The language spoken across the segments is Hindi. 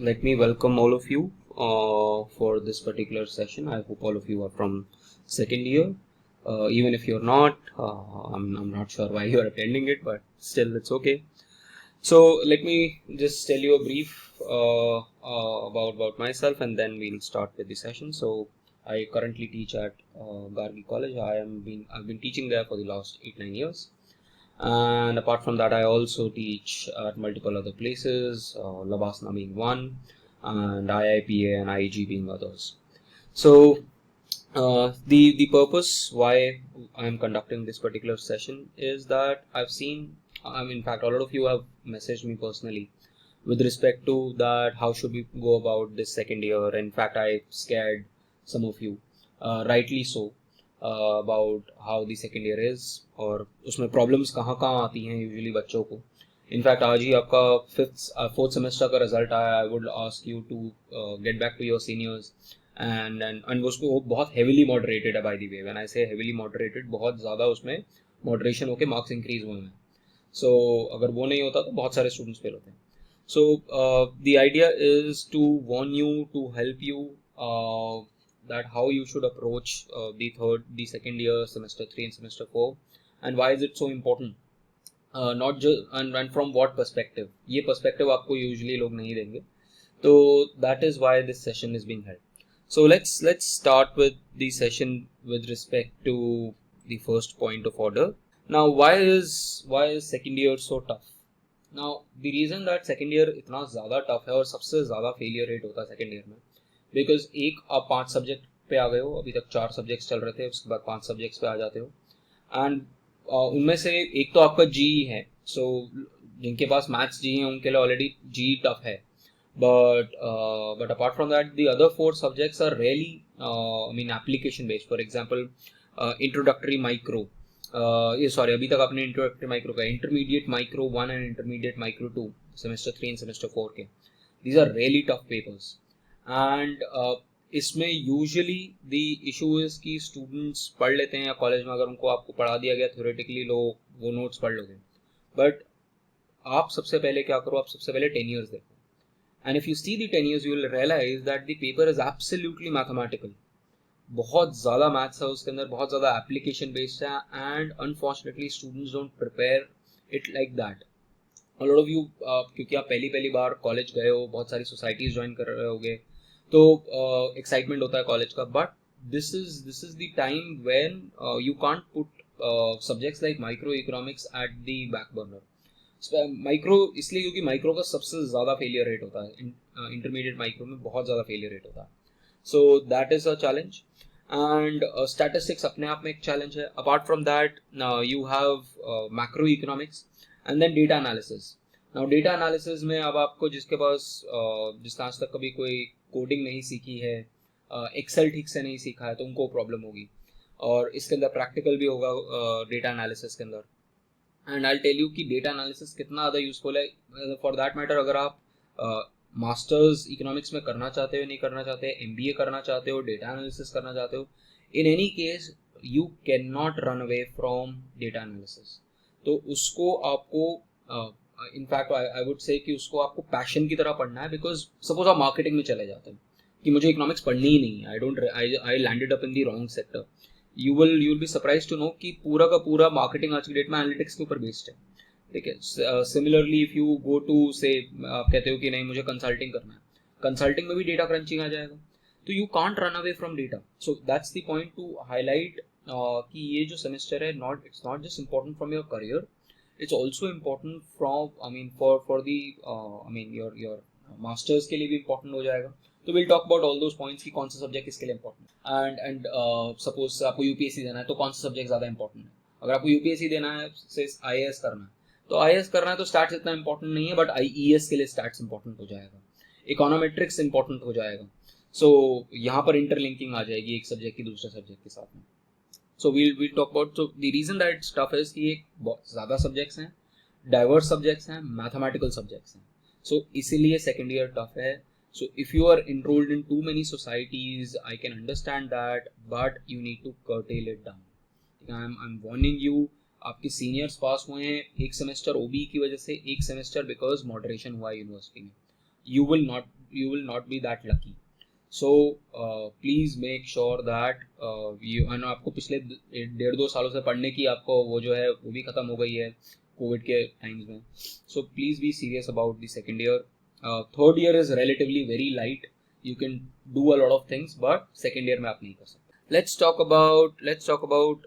let me welcome all of you for this particular session. I hope all of you are from second year. Even if you're not, I'm not sure why you're attending it, but still it's okay. So let me just tell you a brief about myself, and then we'll start with the session. So I currently teach at Gargi College. I've been teaching there for the last 8-9 years. And apart from that, I also teach at multiple other places, Labasna being one, and IIPA and IEG being others. So the purpose why I'm conducting this particular session is that I've seen, in fact, a lot of you have messaged me personally with respect to that, how should we go about this second year. In fact, I scared some of you, rightly so, about how the second year is और उसमें problems कहाँ कहाँ आती हैं usually बच्चों को. इनफैक्ट आज ही आपका फोर्थ सेमेस्टर का रिजल्ट आया. I would ask you to get back to your seniors and उसको बहुत हेविली मॉडरेटेड है. By the way, when I say heavily moderated, बहुत ज़्यादा उसमें मॉडरेशन होके मार्क्स इंक्रीज हुए हैं. सो अगर वो नहीं होता तो बहुत सारे स्टूडेंट्स फेल होते हैं. So the idea is to warn you, to help you that how you should approach the second year, semester 3 and semester 4, and why is it so important. Not just and from what perspective. ये perspective आपको usually लोग नहीं देंगे. So that is why this session is being held. So let's start with the session with respect to the first point of order. Now why is second year so tough? Now the reason that second year इतना ज़्यादा टफ है और सबसे ज़्यादा फेलियर रेट होता है सेकेंड ईयर में, बिकॉज एक आप 5 सब्जेक्ट पे आ गए हो. अभी तक 4 सब्जेक्ट्स चल रहे थे, उसके बाद 5 सब्जेक्ट्स पे आ जाते हो. एंड उनमें से एक तो आपका जी है. सो जिनके पास मैथ्स जी है उनके लिए ऑलरेडी जी टफ है. But apart from that the other 4 subjects are really I mean application based. For example introductory micro, अभी तक आपने इंट्रोडक्टरी माइक्रो का, intermediate micro 1 and intermediate micro 2 semester 3 and semester 4 के, these are really tough papers. And इसमें यूजुअली द इशू इज कि स्टूडेंट्स पढ़ लेते हैं, या कॉलेज में अगर उनको आपको पढ़ा दिया गया थ्योरेटिकली, लो वो नोट्स पढ़ लोगे. बट आप सबसे पहले क्या करो, आप सबसे पहले 10 years देखो. And if you see the 10 years, you will realise that the paper is absolutely mathematical. बहुत ज़्यादा मैथ्स है उसके अंदर, बहुत ज़्यादा एप्लीकेशन बेस्ड है. And unfortunately students don't prepare it like that. A lot of you, क्योंकि आप पहली बार कॉलेज गए हो, बहुत सारी सोसाइटीज़ ज्वाइन कर रहे होगे, तो एक्साइटमेंट होता है कॉलेज का. But this is the time when you can't put subjects like micro economics at the back burner. Micro इसलिए क्योंकि माइक्रो का सबसे ज़्यादा फेलियर रेट होता है. इंटरमीडिएट माइक्रो में बहुत ज़्यादा फेलियर रेट होता है. So that is a challenge. And statistics अपने आप में एक चैलेंज है. Apart from that you have macro economics and then data analysis. Now data analysis में अब आपको जिसके पास जिसने आज तक कभी कोई कोडिंग नहीं सीखी है, एक्सेल ठीक से नहीं सीखा है, तो उनको प्रॉब्लम होगी. और इसके अंदर प्रैक्टिकल भी होगा डेटा एनालिसिस के अंदर. एंड आई टेल यू कि डेटा एनालिसिस कितना ज़्यादा यूजफुल है. फॉर दैट मैटर, अगर आप मास्टर्स इकोनॉमिक्स में करना चाहते हो, नहीं करना चाहते, एमबीए करना चाहते हो, डेटा एनालिसिस करना चाहते हो, in any case you can not run away from data analysis. तो उसको आपको इनफैक्ट आई वुड से कि उसको आपको पैशन की तरह पढ़ना है. बिकॉज सपोज आप मार्केटिंग में चले जाते हैं कि मुझे इकोनॉमिक्स पढ़नी ही नहीं है, I landed up in the wrong sector, you will be surprise to know कि पूरा का पूरा मार्केटिंग आज की डेट में एनालिटिक्स के ऊपर बेस्ड है. ठीक है. Similarly if you go to say, आप कहते हो कि नहीं मुझे कंसल्टिंग करना है, कंसल्टिंग में भी डेटा क्रंचिंग आ जाएगा. तो you can't run away from data. So that's the point two highlight कि ये जो सेमेस्टर है, it's not just important from your career, it's also important from for your masters के लिए भी इम्पॉर्टेंट हो जाएगा. तो will talk about all those points कि कौन सा सब्जेक्ट इसके लिए इम्पॉर्टेंट. एंड सपोज आपको यूपीएससी देना है तो कौन सा सब्जेक्ट ज़्यादा इंपॉर्टेंट है. अगर आपको यूपीएससी देना है, से आईएएस करना है, तो आईएएस करना है तो स्टैट्स इतना इंपॉर्टेंट नहीं है, बट आईईएस के लिए स्टैट्स इंपॉर्टेंट हो जाएगा, इकोनोमेट्रिक्स इंपॉर्टेंट हो जाएगा. सो यहाँ पर इंटरलिंकिंग आ जाएगी एक सब्जेक्ट की दूसरे सब्जेक्ट के साथ में. So we'll talk about. So the reason that it's tough is कि एक बहुत ज़्यादा सब्जेक्ट्स हैं, डाइवर्स सब्जेक्ट्स हैं, मैथमेटिकल सब्जेक्ट्स हैं. सो इसीलिए सेकेंड ईयर टफ है. So if you are enrolled in too many societies, I can understand that, but you need to curtail it down. I'm warning you. आपके सीनियर्स पास हुए हैं एक सेमेस्टर ओबी की वजह से, एक सेमेस्टर बिकॉज मॉडरेशन हुआ यूनिवर्सिटी में. You will not you will not be that lucky. So please make sure that you आपको पिछले 1.5-2 सालों से पढ़ने की आपको वो जो है वो भी ख़त्म हो गई है कोविड के टाइम्स में. So please be serious about the second year. Third year is relatively very light. You can do a lot of things, but second year में आप नहीं कर सकते. Let's talk about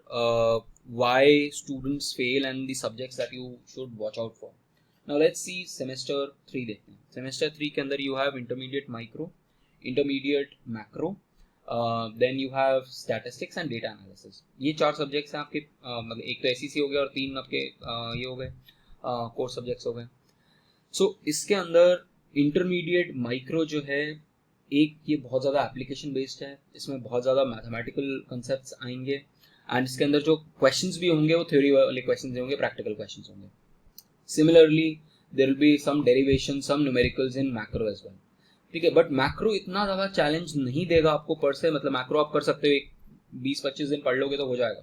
why students fail and the subjects that you should watch out for. Now let's see semester 3 देखते हैं. Semester 3 के अंदर you have intermediate micro, intermediate macro, then you have statistics and data analysis. ये 4 सब्जेक्ट्स हैं आपके, मतलब एक तो SEC हो गया और 3 आपके ये हो गए कोर्स सब्जेक्ट्स हो गए. सो इसके अंदर इंटरमीडिएट माइक्रो जो है, एक ये बहुत ज़्यादा एप्लीकेशन बेस्ड है, इसमें बहुत ज़्यादा मैथमेटिकल कंसेप्ट्स आएंगे एंड इसके अंदर जो क्वेश्चंस भी होंगे वो थ्योरी वाले क्वेश्चंस होंगे, प्रैक्टिकल क्वेश्चंस होंगे. Similarly there will be some derivation, some numericals in macro as well. ठीक है, बट मैक्रो इतना ज़्यादा चैलेंज नहीं देगा आपको पर से, मतलब मैक्रो आप कर सकते हो 20-25 दिन पढ़ लोगे तो हो जाएगा.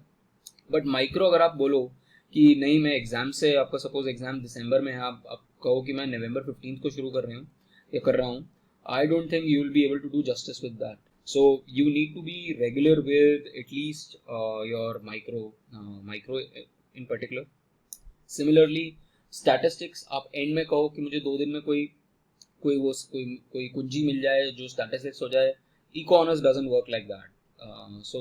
बट माइक्रो अगर आप बोलो कि नहीं मैं एग्जाम से, आपका सपोज एग्जाम दिसंबर में है, आप कहो कि मैं नवंबर 15 को शुरू कर रहा हूँ, I don't think you will be able to do justice with that. So you need to be regular with at least your micro in particular. Similarly, statistics आप end में कहो कि मुझे 2 दिन में कोई कुंजी मिल जाए जो statistics हो जाए. Eco-honors doesn't work like that. So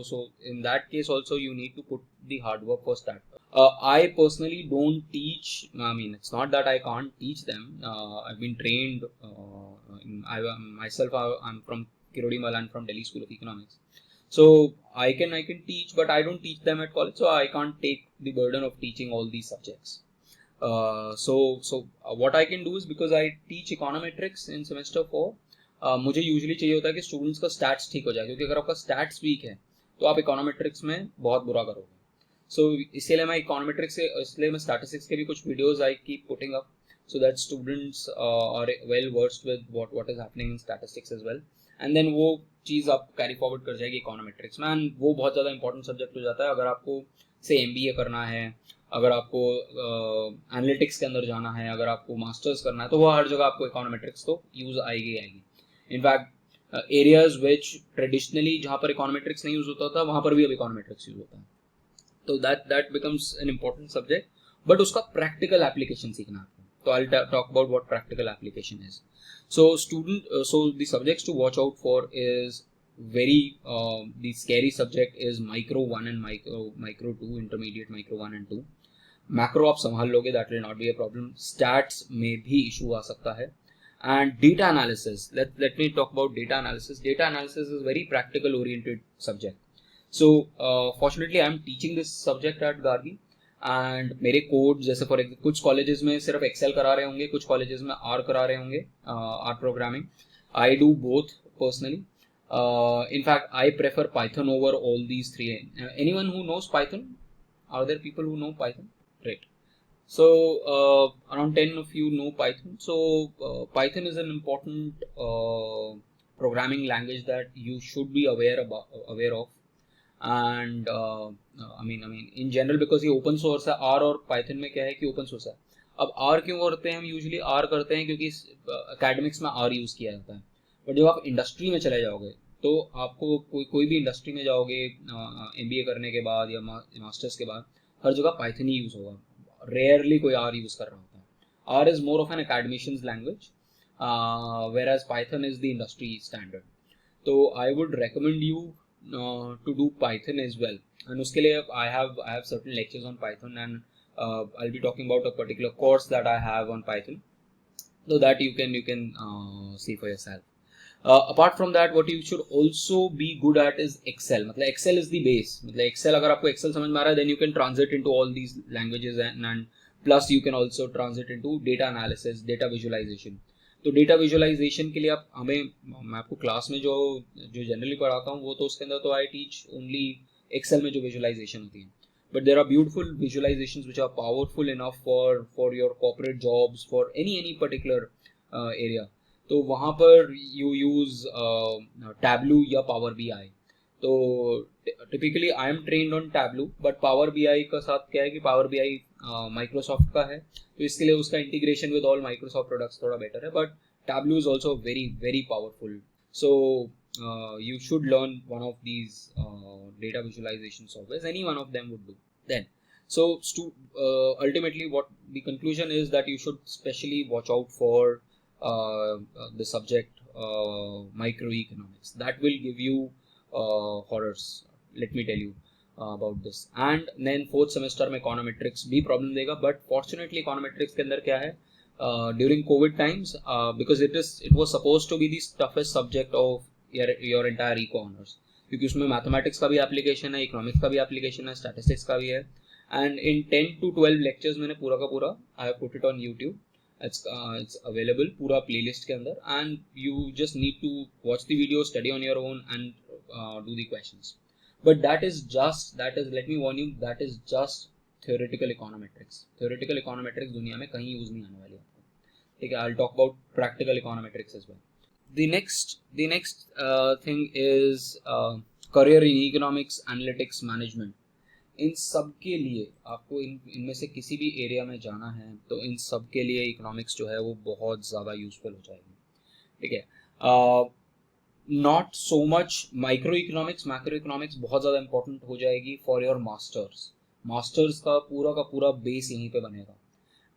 in that case also you need to put the hard work for stat. I personally don't teach. I mean, it's not that I can't teach them. I've been trained. I'm from Kirodi and from Delhi School of Economics. So I can teach, but I don't teach them at college. So I can't take the burden of teaching all these subjects. So what I can do is, because I teach econometrics in semester 4, मुझे यूजुअली चाहिए होता है कि स्टूडेंट्स का स्टैट्स ठीक हो जाए, क्योंकि अगर आपका स्टैट्स वीक है तो आप इकोनॉमेट्रिक्स में बहुत बुरा करोगे. सो इसीलिए मैं स्टैटिस्टिक्स के भी कुछ videos I keep putting up so that students are well versed with what is happening in statistics as well, and then वो चीज़ आप कैरी फॉरवर्ड कर जाएगी इकोनॉमेट्रिक्स में, एंड वो बहुत ज़्यादा इंपॉर्टेंट सब्जेक्ट हो जाता है. अगर आपको से MBA करना है, अगर आपको एनालिटिक्स के अंदर जाना है, अगर आपको मास्टर्स करना है, तो वो हर जगह आपको इकोनॉमेट्रिक्स तो यूज़ आएगी. इनफैक्ट एरियाज विच ट्रेडिशनली जहाँ पर इकोनॉमेट्रिक्स नहीं यूज़ होता था वहाँ पर भी अब इकोनॉमेट्रिक्स यूज़ होता है. तो that becomes an important subject, but उसका प्रैक्टिकल एप्लीकेशन सीखना है. So I'll talk about what practical application is. So the subjects to watch out for is the scary subject is micro 1 and micro 2, intermediate micro 1 and 2. Macro आप संभाल लोगे, that will not be a problem. Stats में भी issue आ सकता है. And data analysis, let me talk about data analysis. Data analysis is very practical oriented subject. So fortunately I am teaching this subject at Gargi. And मेरे कोड जैसे फॉर एग्जाम्पल कुछ कॉलेजेस में सिर्फ एक्सेल करा रहे होंगे, कुछ कॉलेजेस में आर करा रहे होंगे, R programming. I do both personally. In fact I prefer Python over all these three. Anyone who knows Python? Are there people who know Python? Great. So around 10 of you know Python. So Python is an important programming language that you should be aware of. And I mean in general, because ये ओपन सोर्स है. R और पाइथन में क्या है कि ओपन सोर्स है. अब R क्यों करते हैं हम? यूजुअली R करते हैं क्योंकि एकेडमिक्स में R यूज़ किया जाता है. बट जब आप इंडस्ट्री में चले जाओगे तो आपको कोई भी इंडस्ट्री में जाओगे MBA करने के बाद या मास्टर्स के बाद, हर जगह पाइथन ही यूज़ होगा. रेयरली कोई R यूज़ कर रहा होता है. R is more of an academicians language, whereas Python is the industry standard. तो I would recommend you to do Python as well, and उसके लिए I have certain lectures on Python, and I'll be talking about a particular course that I have on Python, so that you can see for yourself. Apart from that, what you should also be good at is Excel. मतलब Excel is the base. मतलब Excel, अगर आपको Excel समझ में आ रहा है, then you can transit into all these languages, and plus you can also transit into data analysis, data visualization. तो डेटा विजुअलाइजेशन के लिए मैं आपको क्लास में जो जनरली पढ़ाता हूँ वो तो उसके अंदर तो आई टीच ओनली एक्सेल में जो विजुअलाइजेशन होती है. But there are beautiful visualisations which are powerful enough for your corporate jobs, for any particular area. तो वहाँ पर यू यूज़ टैब्लू या पावर BI. तो typically I am trained on Tableau, but Power BI का साथ क्या है कि पावर BI माइक्रोसॉफ्ट का है, तो इसके लिए उसका integration with all Microsoft products थोड़ा बेटर है. But Tableau is also very powerful. So you should learn one of these data visualization softwares. Any one of them would do. Then so ultimately what the conclusion is that you should specially watch out for the subject microeconomics. That will give you horrors, let me tell you about this. And then fourth semester में econometrics भी problem देगा, but fortunately econometrics के अंदर क्या है, during COVID times, because it was supposed to be the toughest subject of your entire eco honors, क्योंकि उसमें मैथमेटिक्स का भी एप्लीकेशन है, इकोनॉमिक्स का भी एप्लीकेशन है, स्टैटिस्टिक्स का भी है. एंड इन 10 to 12 लेक्चर्स मैंने पूरा का पूरा I have put it on YouTube. it's available पूरा प्लेलिस्ट के अंदर, and you just need to watch the video, study on your own, and do the questions. But that is let me warn you, that is just theoretical econometrics. Theoretical econometrics दुनिया में कहीं यूज नहीं आने वाली आपको, ठीक है. I'll talk about practical econometrics as well. The next thing is career in economics, analytics, management. इन सब के लिए आपको इनमें से किसी भी एरिया में जाना है तो इन सब के लिए इकोनॉमिक्स जो है वो बहुत ज़्यादा यूजफुल हो जाएगी, ठीक है. Not so much micro economics, macro economics बहुत ज़्यादा इंपॉर्टेंट हो जाएगी फॉर योर मास्टर्स का पूरा बेस यहीं पे बनेगा.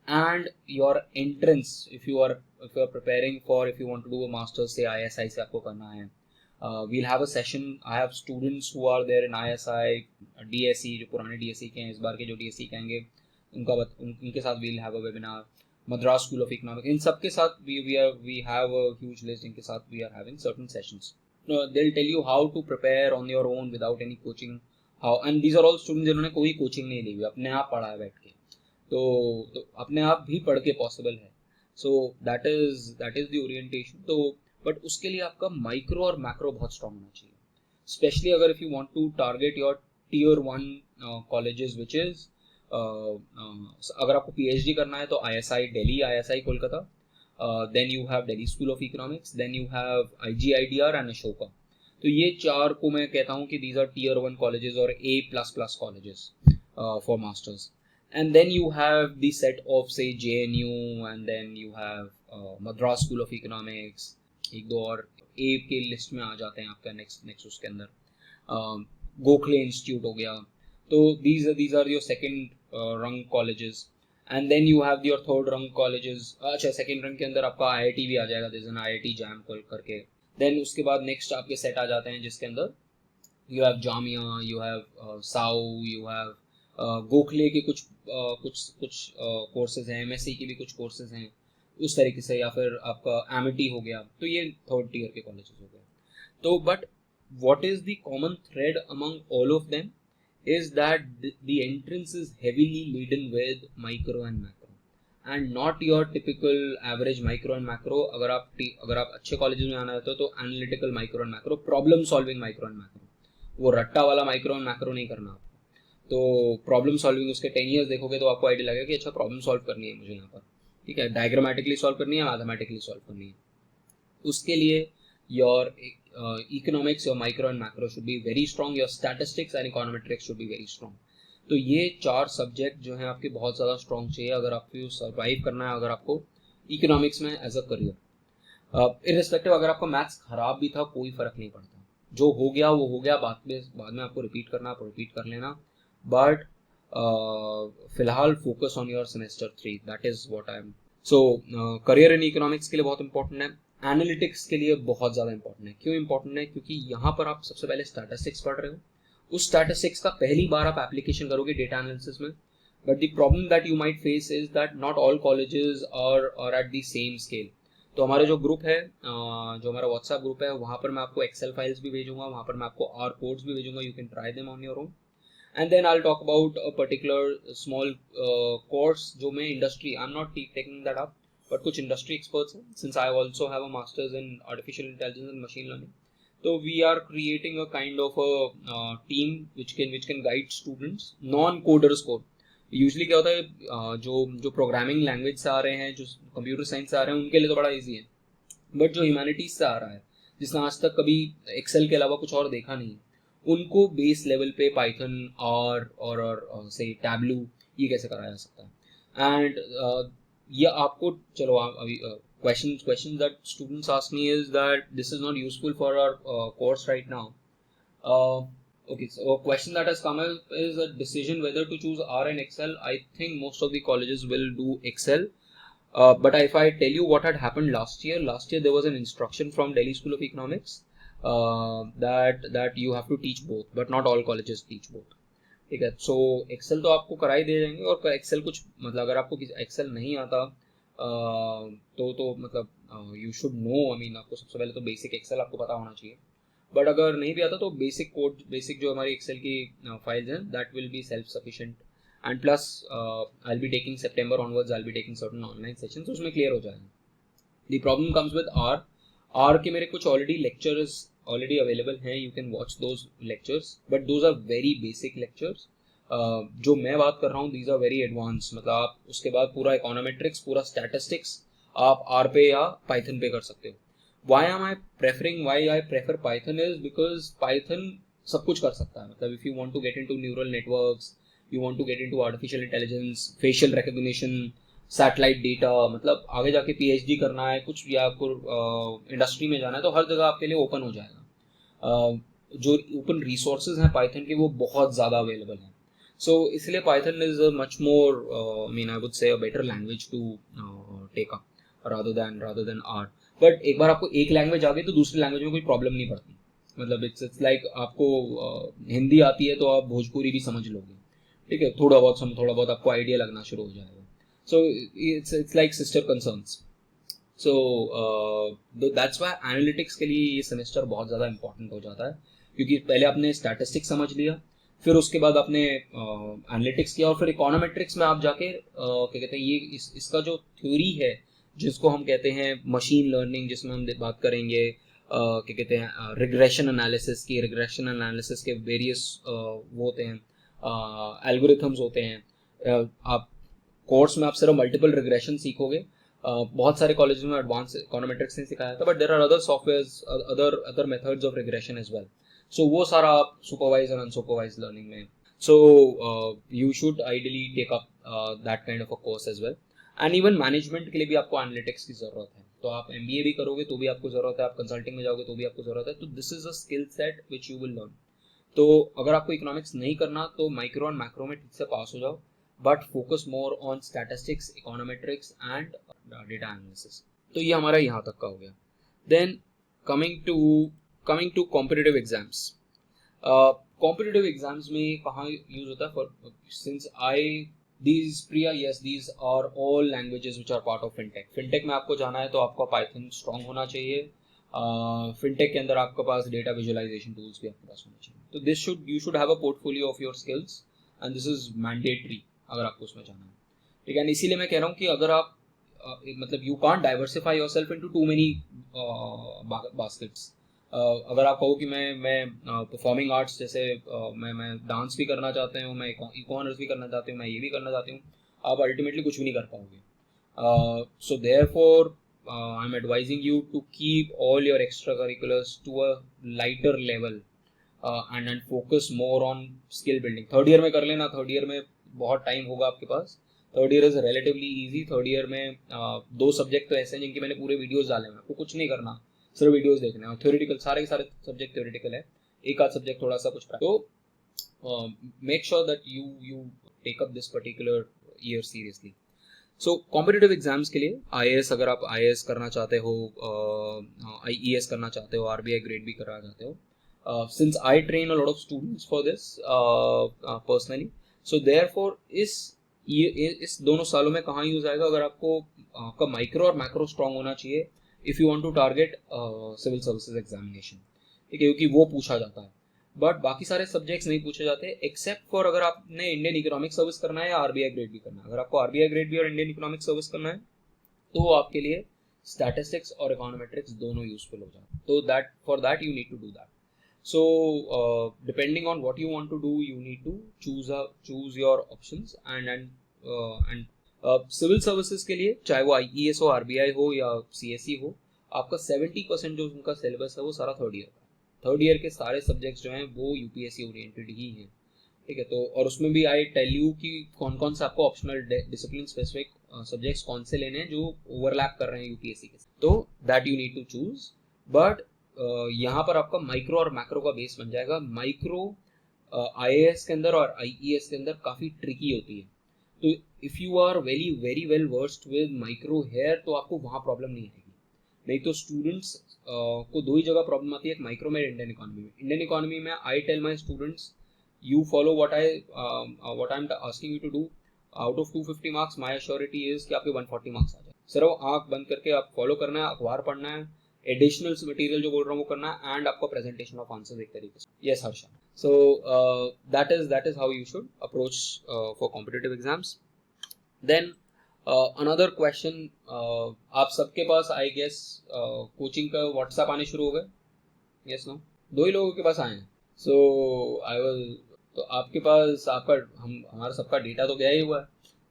And your entrance, if you are preparing for, if you want to do a masters से ISI से आपको करना है, we'll have a session. I have students who are there in ISI, DSE, जो पुराने DSE के हैं, इस बार के जो DSE के आएंगे उनके साथ we'll have a webinar. Madras School of Economics, इन सब के साथ we have a huge list. इनके साथ we are having certain sessions. They'll tell you how to prepare on your own without any coaching. And these are all students जिन्होंने कोई कोचिंग नहीं ली हुई, अपने आप पढ़ा है बैठ के, तो अपने आप भी पढ़ के पॉसिबल है. So that is the orientation. तो बट उसके लिए आपका माइक्रो और मैक्रो बहुत स्ट्रांग होना चाहिए, स्पेशली अगर if you want to target your tier 1 colleges which is, अगर आपको PhD करना है तो ISI Delhi, ISI Kolkata, then you have Delhi School of Economics, then you have IGIDR and Ashoka. तो ये 4 को मैं कहता हूँ कि दीज आर टियर 1 कॉलेजेस और A++ colleges for masters. And then you have the set of say JNU, and then you have Madras School of Economics. एक दो और ए के लिस्ट में आ जाते हैं आपका नेक्स्ट उसके अंदर, गोखले इंस्टीट्यूट हो गया. तो these are your second rung colleges. And then you have your third rung colleges. अच्छा, सेकंड रंग के अंदर आपका IIT भी आ जाएगा, दिस एन IIT जैम करके. देन उसके बाद नेक्स्ट आपके सेट आ जाते हैं जिसके अंदर you have Jamia, you have साउ, यू हैव गोखले के कुछ कोर्सेज हैं, MSc के भी कुछ कोर्सेज हैं उस तरीके से, या फिर आपका एमिटी हो गया. तो ये थर्ड टीयर के कॉलेजेस हो गए. तो but what is the common thread among all of them is that the entrance is heavily laden with micro and macro and not your typical average micro and macro. अगर आप अच्छे कॉलेजेस में आना रहते हो तो analytical micro and macro, problem solving micro and macro, वो रट्टा वाला माइक्रो एंड मैक्रो नहीं करना आपको. तो प्रॉब्लम सॉल्विंग उसके 10 ईयर्स देखोगे तो आपको आइडिया लगेगा कि अच्छा प्रॉब्लम सॉल्व करनी है मुझे यहाँ पर, ठीक है, डायग्रामेटिकली सॉल्व करनी है, मैथमेटिकली सॉल्व करनी है. उसके लिए your economics, your micro and macro should be very strong, your statistics and econometrics should be very strong. तो ये 4 सब्जेक्ट जो हैं आपके बहुत ज़्यादा स्ट्रॉन्ग चाहिए अगर आपको सर्वाइव करना है, अगर आपको इकोनॉमिक्स में एज अ करियर. इररिस्पेक्टिव अगर आपका मैथ्स खराब भी था कोई फ़र्क नहीं पड़ता, जो हो गया वो हो गया, बाद में आपको रिपीट करना आप रिपीट कर लेना. बट फिलहाल focus on your semester 3, that is what I am. So career in economics के लिए बहुत इंपॉर्टेंट है, एनालिटिक्स के लिए बहुत ज़्यादा इंपॉर्टेंट है. क्यों इंपॉर्टेंट है? क्योंकि यहाँ पर आप सबसे पहले स्टैटिस्टिक्स पढ़ रहे हो, उस स्टैटिस्टिक्स का पहली बार आप एप्लीकेशन करोगे डेटा एनालिसिस में. But the problem that you might face is that not all colleges are at the same scale. तो हमारा जो ग्रुप है, जो हमारा व्हाट्सएप ग्रुप है, वहाँ पर मैं आपको एक्सेल फाइल्स भी भेजूंगा, वहाँ पर मैं आपको R कोड्स भी भेजूंगा, you can try them on your own. And then I'll talk about a particular small course जो मैं industry, I'm not taking that up, but कुछ industry experts हैं, since I also have a master's in artificial intelligence and machine learning. So we are creating a kind of a team which can guide students, non-coders को. Usually क्या होता है, जो programming language से आ रहे हैं, जो computer science से आ रहे हैं, उनके लिए तो बड़ा easy है. But जो humanities से आ रहा है, जिसने आज तक कभी Excel के अलावा कुछ और देखा नहीं, उनको बेस लेवल पे पाइथन और से टैब्लू ये कैसे कराया जा सकता है. एंड ये आपको, चलो अभी Questions that students ask me is that this is not useful for our course right now. Okay, so a question that has come up is a decision whether to choose R and Excel. I think most of the colleges will do Excel. But if I tell you what had happened last year there was an instruction from Delhi School of Economics that you have to teach both, but not all colleges teach both. ठीक है, सो एक्सेल तो आपको करा ही दे जाएंगे, और एक्सेल कुछ मतलब अगर आपको एक्सेल नहीं आता तो मतलब you should know, I mean आपको सबसे पहले तो बेसिक एक्सेल आपको पता होना चाहिए, बट अगर नहीं भी आता तो बेसिक कोड, बेसिक जो हमारी एक्सेल की फाइल्स हैं that will be self sufficient, and plus I will be taking September onwards I will be taking certain online sessions, उसमें क्लियर हो जाएगा. The problem comes with R के मेरे कुछ ऑलरेडी लेक्चर्स ऑलरेडी अवेलेबल हैं, you can watch those lectures, but those are very basic lectures. जो मैं बात कर रहा हूँ दीज आर वेरी एडवांस, मतलब आप उसके बाद पूरा इकोनोमेट्रिक्स, पूरा स्टैटिस्टिक्स आप आर पे या पाइथन पे कर सकते हो. why I prefer Python is because Python सब कुछ कर सकता है. मतलब if you want to get into neural networks, you want to get into artificial intelligence, facial recognition, satellite data, मतलब आगे जाके पीएचडी करना है कुछ या आपको इंडस्ट्री में जाना है तो हर जगह आपके लिए ओपन हो जाएगा. जो ओपन रिसोर्सेज हैं पाइथन के वो बहुत ज़्यादा अवेलेबल हैं. सो इसलिए Python is much more, I mean I would say a better language to take up rather than R. But एक बार आपको एक लैंग्वेज आ गई तो दूसरी लैंग्वेज में कोई प्रॉब्लम नहीं पड़ती. मतलब इट्स लाइक आपको हिंदी आती है तो आप भोजपुरी भी समझ लोगे, ठीक है, थोड़ा बहुत आपको आइडिया लगना शुरू हो जाएगा. So it's like sister concerns. So that's why analytics के लिए ये सेमेस्टर बहुत ज़्यादा important हो जाता है, क्योंकि पहले आपने statistics समझ लिया, फिर उसके बाद आपने एनालिटिक्स किया, और फिर इकोनोमेट्रिक्स में आप जाके क्या कहते हैं ये इसका जो थ्योरी है जिसको हम कहते हैं मशीन लर्निंग, जिसमें हम बात करेंगे क्या कहते हैं रिग्रेशन एनालिसिस के वेरियस वो होते हैं, एल्गोरिथम्स होते हैं. आप कोर्स में आप सिर्फ मल्टीपल रिग्रेशन सीखोगे. बहुत सारे कॉलेज में एडवांस इकोनोमेट्रिक्स नहीं सिखाया था, but there are other software other methods of regression as well. So वो सारा आप सुपरवाइज और अनसुपरवाइज लर्निंग में. So you should ideally take up that kind of a course as well. And even management के लिए भी आपको एनालिटिक्स की ज़रूरत है, तो आप MBA भी करोगे तो भी आपको ज़रूरत है, आप कंसल्टिंग में जाओगे तो भी आपको ज़रूरत है. तो this is a skill set which you will learn. तो अगर आपको इकोनॉमिक्स नहीं करना तो माइक्रो एंड मैक्रो में ठीक से पास हो जाओ, but focus more on statistics, econometrics and data analysis. तो ये हमारा यहाँ तक का हो गया. Then coming to competitive exams. Competitive exams में कहाँ यूज होता है? For since these are all languages which are part of fintech. fintech में आपको जाना है तो आपका पाइथन स्ट्रॉन्ग होना चाहिए. fintech के अंदर आपके पास डेटा विजुअलाइजेशन टूल्स भी आपके पास होना चाहिए. तो you should have a portfolio of your skills and this is mandatory अगर आपको उसमें जाना है, ठीक है. इसीलिए मैं कह रहा हूँ कि अगर आप मतलब you can't diversify your self into two many baskets. अगर आप कहो कि मैं परफॉर्मिंग आर्ट्स जैसे मैं डांस भी करना चाहता हूँ, मैं इकोनॉमिक्स भी करना चाहती हूँ, मैं ये भी करना चाहती हूँ, आप अल्टीमेटली कुछ भी नहीं कर पाओगे. So therefore I am advising you to keep all your extra curriculars to a lighter level and focus more on skill building. Third year में कर लेना. थर्ड ईयर में बहुत टाइम होगा आपके पास. Third year is relatively easy. Third year में 2 सब्जेक्ट तो ऐसे हैं जिनके मैंने पूरे वीडियोस डाले हैं. आपको कुछ नहीं करना, सिर्फ वीडियोस देखने हैं. थ्योरेटिकल सारे के सारे सब्जेक्ट थ्योरेटिकल है, एक आध सब्जेक्ट थोड़ा सा कुछ. तो make sure that you take up this particular year seriously. So competitive exams के लिए IAS, अगर आप IAS करना चाहते हो, IES करना चाहते हो, RBI ग्रेड भी करना चाहते हो, since I train a lot of students for this personally, so therefore इस दोनों सालों में कहाँ यूज आएगा? अगर आपका माइक्रो और मैक्रो स्ट्रॉन्ग होना चाहिए if you want to target civil services examination, ठीक है, क्योंकि वो पूछा जाता है. बट बाकी सारे सब्जेक्ट्स नहीं पूछे जाते एक्सेप्ट फॉर अगर आपने इंडियन इकोनॉमिक सर्विस करना है या RBI ग्रेड भी करना है. अगर आपको RBI ग्रेड भी और इंडियन इकोनॉमिक सर्विस करना है तो आपके लिए स्टैटिस्टिक्स और इकोनोमेट्रिक्स दोनों यूजफुल हो जाए. तो for that you need to do that. So depending on what you want to do, you need to choose your options and civil services के लिए चाहे वो IES हो, RBI हो या CSE हो, आपका 70% जो उनका सिलेबस है वो सारा थर्ड ईयर का. थर्ड ईयर के सारे सब्जेक्ट्स जो हैं वो UPSC ओरिएंटेड ही हैं, ठीक है। तो और उसमें भी आई टेल यू कि कौन कौन सा आपको ऑप्शनल डिसिप्लिन स्पेसिफिक सब्जेक्ट्स कौन से लेने हैं जो ओवरलैप कर रहे हैं यूपीएससी के साथ, तो that you need to choose. But यहाँ पर आपका माइक्रो और मैक्रो का बेस बन जाएगा। माइक्रो आईएएस के अंदर और आईईएस के अंदर काफ़ी ट्रिकी होती है, तो if you are very very well versed with micro here तो आपको वहाँ प्रॉब्लम नहीं आएगी। नहीं तो स्टूडेंट्स को दो ही जगह प्रॉब्लम आती है, एक माइक्रो में, इंडियन इकोनॉमी में। इंडियन इकोनॉमी में I tell my students you follow what I'm asking you to do. Out of 250 marks my assurity is कि आपके 140 मार्क्स आ जाए। सिर्फ आंख बंद करके आप फॉलो करना है, अखबार पढ़ना है, एडिशनल मटेरियल जो बोल रहा हूँ वो करना है, एंड आपका प्रेजेंटेशन ऑफ आंसर्स एक तरीके से। Yes Harsha. So that is how you should approach for competitive exams. Then another question, आप सबके पास आई गेस कोचिंग का व्हाट्सएप आने शुरू हो गए? Yes no? दो ही लोगों के पास आए हैं। सो आई वाज, तो आपके पास आपका हमारा सबका डेटा तो गया ही हुआ है,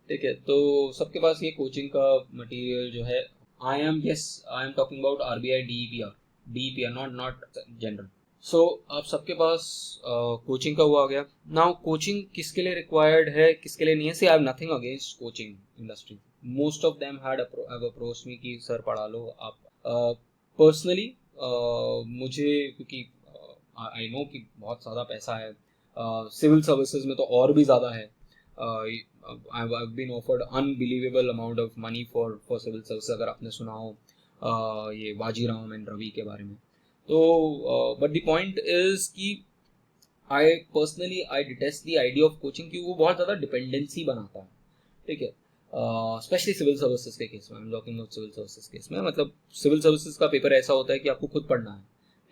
ठीक है। तो सबके पास ये कोचिंग का मटेरियल जो है, I am talking about RBI DEPR, not general. So आप सबके पास कोचिंग का हुआ आ गया। नाउ कोचिंग किसके लिए रिक्वायर्ड है, किसके लिए नहीं है? See I have nothing against coaching industry. Most of them have approached me कि सर पढ़ा लो आप। पर्सनली मुझे, क्योंकि आई नो कि बहुत ज़्यादा पैसा है सिविल सर्विसेज में, तो और भी ज़्यादा है। I have been offered unbelievable amount of money for civil service, अगर आपने सुना हो ये वाजीराम एंड रवि के बारे में। तो बट द पॉइंट इज कि I personally I detest the idea of coaching, कि वो बहुत ज़्यादा डिपेंडेंसी बनाता है, ठीक है। स्पेशली सिविल सर्विसेज के केस में, I am talking of civil services case में, मतलब सिविल सर्विसेज का पेपर ऐसा होता है कि आपको खुद पढ़ना है,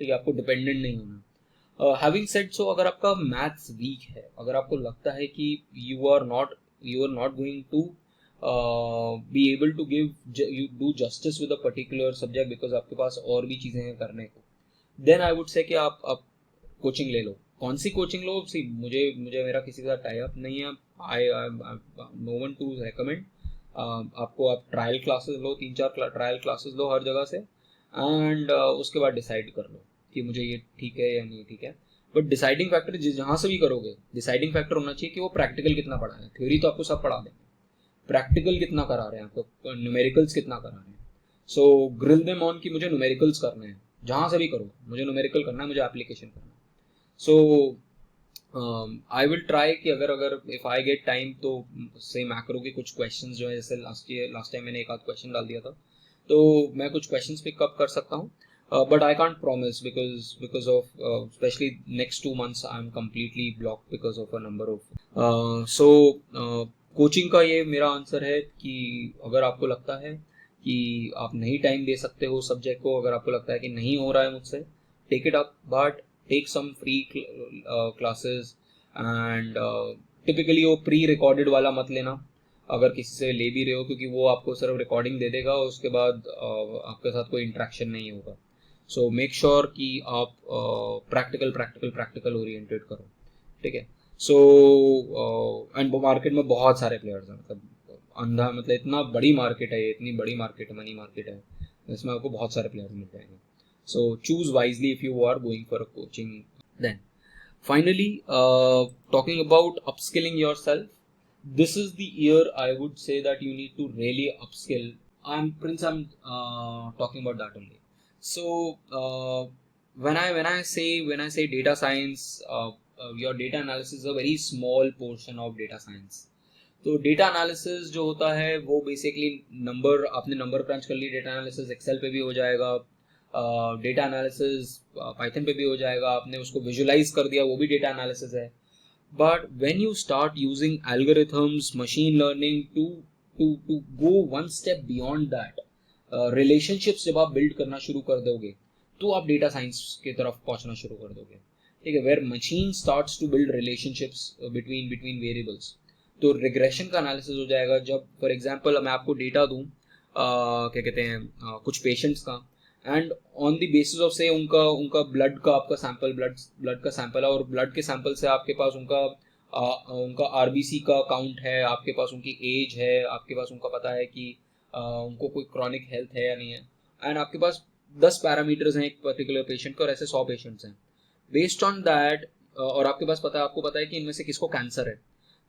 ठीक है, आपको डिपेंडेंट नहीं होना। हैविंग सेड सो, अगर आपका मैथ्स वीक है, अगर आपको लगता है कि you are not going to be able to give you do justice with a particular subject because आपके पास और भी चीज़ें हैं करने को, देन आई वुड से कि आप कोचिंग ले लो। कौन सी कोचिंग लो? सी मुझे मेरा किसी का टाई अप नहीं है, I know one two recommend आपको। आप ट्रायल क्लासेस लो, 3-4 ट्रायल क्लासेस लो हर जगह से, एंड उसके बाद डिसाइड कर लो कि मुझे ये ठीक है या नहीं ठीक है। बट डिसाइडिंग फैक्टर जहाँ से भी करोगे, डिसाइडिंग फैक्टर होना चाहिए कि वो प्रैक्टिकल कितना पढ़ा है। थ्योरी तो आपको सब पढ़ा देंगे, प्रैक्टिकल कितना करा रहे हैं आपको, न्यूमेरिकल्स कितना करा रहे हैं। सो ग्रिल देम ऑन कि मुझे न्यूमेरिकल्स करने हैं, जहाँ से भी करो मुझे न्यूमेरिकल करना है, मुझे एप्लीकेशन करना है। सो आई विल ट्राई कि अगर इफ आई गेट टाइम तो से मैक्रो के कुछ क्वेश्चंस जो है, जैसे लास्ट टाइम मैंने एक आध क्वेश्चन डाल दिया था, तो मैं कुछ क्वेश्चंस पिकअप कर सकता हूँ। But I can't promise because of especially next 2 months I'm completely blocked because of a number of so coaching का ये मेरा आंसर है कि अगर आपको लगता है कि आप नहीं टाइम दे सकते हो सब्जेक्ट को, अगर आपको लगता है कि नहीं हो रहा है मुझसे, take it up, but take some free classes, and typically वो प्री रिकॉर्डेड वाला मत लेना अगर किसी से ले भी रहे हो, क्योंकि वो आपको सिर्फ रिकॉर्डिंग दे देगा, उसके बाद आपके साथ कोई इंट्रैक्शन नहीं होगा। सो मेक श्योर कि आप प्रैक्टिकल ओरिएंटेड करो, ठीक है। सो एंड मार्केट में बहुत सारे प्लेयर्स हैं, मतलब अंधा, मतलब इतना बड़ी मार्केट है, इतनी बड़ी मार्केट है, मनी मार्केट है, इसमें आपको बहुत सारे प्लेयर्स मिल जाएंगे। So choose wisely if you are going for a coaching. Then finally talking about upskilling yourself, this is the year I would say that you need to really upskill. I'm talking about that only. So when I say data science, your data analysis is a very small portion of data science. तो डेटा एनालिसिस जो होता है वो बेसिकली नंबर, आपने नंबर क्रंच कर ली, डेटा एनालिसिस एक्सेल पे भी हो जाएगा, डेटा एनालिसिस पाइथन पे भी हो जाएगा, आपने उसको विजुलाइज कर दिया, वो भी डेटा एनालिसिस है। But when you start using algorithms, machine learning to go one step beyond that, relationships जब आप build करना शुरू कर दोगे तो आप data science की तरफ पहुंचना शुरू कर दोगे, ठीक है। where machine starts to build relationships between variables, तो regression का analysis हो जाएगा। जब for example मैं आपको data दूं क्या कहते हैं कुछ patients का, and on the basis of से उनका ब्लड का आपका सैंपल, ब्लड का सैंपल है, और ब्लड के सैंपल से आपके पास उनका आरबीसी का काउंट है, आपके पास उनकी एज है, आपके पास उनका पता है कि उनको कोई क्रॉनिक हेल्थ है या नहीं है, एंड आपके पास 10 पैरामीटर्स हैं एक पर्टिकुलर पेशेंट के, और ऐसे 100 पेशेंट्स हैं। बेस्ड ऑन दैट और आपको पता है कि इनमें से किसको कैंसर है,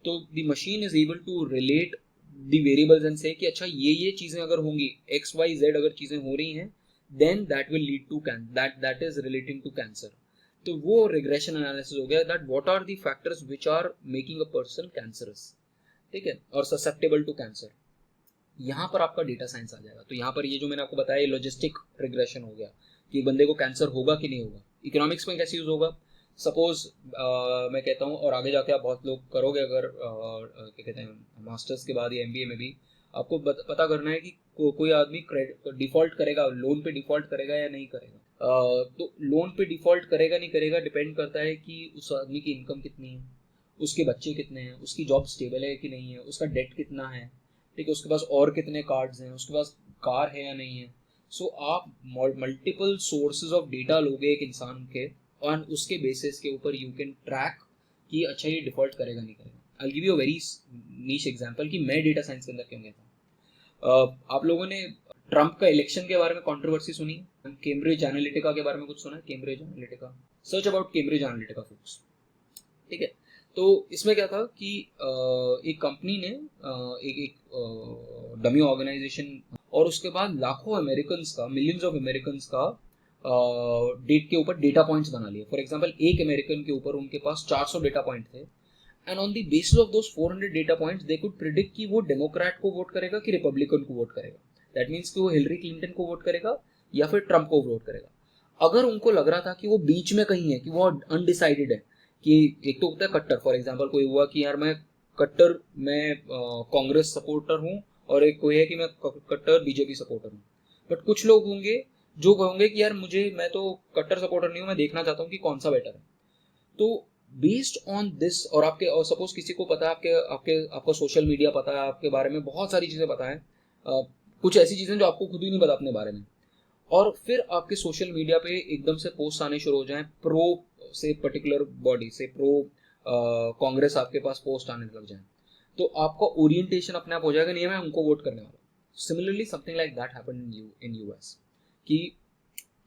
तो the machine is able to relate the variables and say कि अच्छा ये चीजें अगर होंगी, एक्स वाई जेड अगर चीजें हो रही हैं, then that will lead to that is relating to cancer. तो वो रिग्रेशन एनालिसिस हो गया, that what are the factors which are making a person cancerous, ठीक है, और ससेप्टेबल टू कैंसर. यहाँ पर आपका डेटा साइंस आ जाएगा. तो यहाँ पर ये जो मैंने आपको बताया, ये लॉजिस्टिक रिग्रेशन हो गया कि बंदे को कैंसर होगा कि नहीं होगा. इकोनॉमिक्स में कैसे यूज होगा, सपोज मैं कहता हूँ, और आगे जाके आप बहुत लोग करोगे अगर क्या कहते हैं मास्टर्स के बाद या एमबीए में भी, आपको पता करना है कि कोई आदमी डिफॉल्ट करेगा, लोन पे डिफॉल्ट करेगा या नहीं करेगा. तो लोन पे डिफॉल्ट करेगा नहीं करेगा डिपेंड करता है कि उस आदमी की इनकम कितनी है, उसके बच्चे कितने हैं, उसकी जॉब स्टेबल है कि नहीं है, उसका डेट कितना है, ठीक है, उसके पास और कितने कार्ड्स हैं, उसके पास कार है या नहीं है. सो आप मल्टीपल सोर्सेज ऑफ डेटा लोगे एक इंसान के, और उसके बेसिस के ऊपर यू कैन ट्रैक कि अच्छा ये डिफॉल्ट करेगा नहीं करेगा. I give you a very niche example कि मैं डेटा साइंस के अंदर क्यों गया था. आप लोगों ने ट्रम्प का इलेक्शन के बारे में कंट्रोवर्सी सुनी, कैम्ब्रिज एनालिटिका के बारे में कुछ सुना है, Cambridge Analytica, search about Cambridge Analytica folks, ठीक है. तो इसमें क्या था कि एक कंपनी ने एक डमी ऑर्गेनाइजेशन, और उसके बाद लाखों अमेरिकन्स का, मिलियंस ऑफ अमेरिकन्स का डेट के ऊपर डेटा पॉइंट्स बना लिए. फॉर एग्जांपल एक अमेरिकन के ऊपर उनके पास 400 डेटा पॉइंट थे, and on the basis of those 400 data points they could predict कि वो डेमोक्रेट को वोट करेगा कि रिपब्लिकन को वोट करेगा. दैट मीन्स कि वो हिलरी क्लिंटन को वोट करेगा या फिर ट्रम्प को वोट करेगा. अगर उनको लग रहा था कि वो बीच में कहीं है, कि वो अनडिसाइडेड है, कि एक तो होता है कट्टर, फॉर एग्जांपल कोई हुआ कि यार मैं कट्टर, मैं कांग्रेस सपोर्टर हूँ, और एक कोई है कि मैं कट्टर बीजेपी सपोर्टर हूँ. बट कुछ लोग होंगे जो कहोगे कि यार मैं तो कट्टर सपोर्टर नहीं हूँ, मैं देखना चाहता हूँ कि कौन सा बेटर है. तो बेस्ड ऑन दिस, और आपके, और सपोज किसी को पता है, आपको सोशल मीडिया पता है, आपके बारे में बहुत सारी चीज़ें पता है, कुछ ऐसी चीज़ें जो आपको खुद ही नहीं पता अपने बारे में, और फिर आपके सोशल मीडिया पे एकदम से पोस्ट आने शुरू हो जाएं प्रो से पर्टिकुलर बॉडी से, प्रो कांग्रेस आपके पास पोस्ट आने लग जाए, तो आपका ओरिएंटेशन अपने आप हो जाएगा, नहीं मैं उनको वोट करने वाला. Similarly something like that happened in US, कि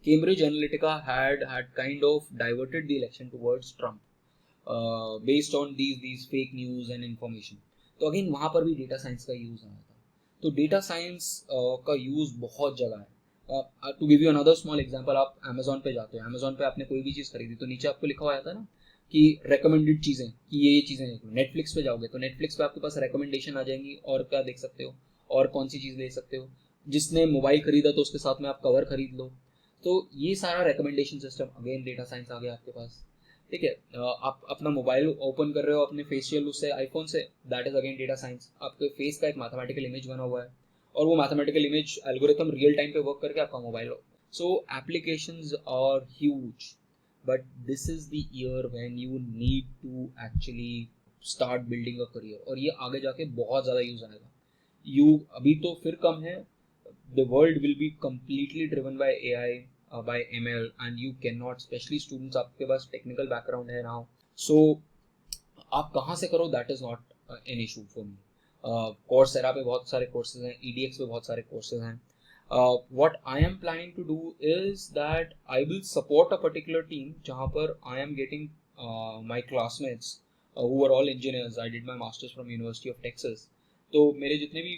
Cambridge Analytica had kind of diverted the election towards Trump based on these fake news and information. तो अगेन वहाँ पर भी डेटा साइंस का यूज आया था. तो डेटा साइंस का यूज बहुत जगह है. To give you another small example, आप अमेजोन पे जाते हो, अमेजोन पे आपने कोई भी चीज़ खरीदी तो नीचे आपको लिखा हुआ आता है ना कि रेकमेंडेड चीज़ें, कि ये चीज़ें देखो. नेटफ्लिक्स पे जाओगे तो नेटफ्लिक्स पे आपके पास रिकमेंडेशन आ जाएंगी, और क्या देख सकते हो, और कौन सी चीज़ देख सकते हो. जिसने मोबाइल खरीदा तो उसके साथ में आप कवर खरीद लो. तो ये सारा recommendation system, again data science आ गया आपके पास, ठीक है. आप अपना मोबाइल ओपन कर रहे हो अपने फेशियल उससे, आईफोन से, that is again data science. आपके फेस का एक मैथमेटिकल इमेज बना हुआ है, और वो mathematical image algorithm real time पे वर्क करके आपका mobile. So applications are huge, but this is the year when you need to actually start building a career, और ये आगे जाके बहुत ज़्यादा यूज आएगा. अभी तो फिर कम है, the world will be completely driven by AI, by ML, and you cannot, especially students, आपके पास technical background है now, so आप कहाँ से करो, that is not an issue for me. Coursera पे बहुत सारे courses हैं, EDX पे बहुत सारे courses हैं. What I am planning to do is that I will support a particular team जहाँ पर I am getting my classmates who are all engineers. I did my masters from University of Texas. तो मेरे जितने भी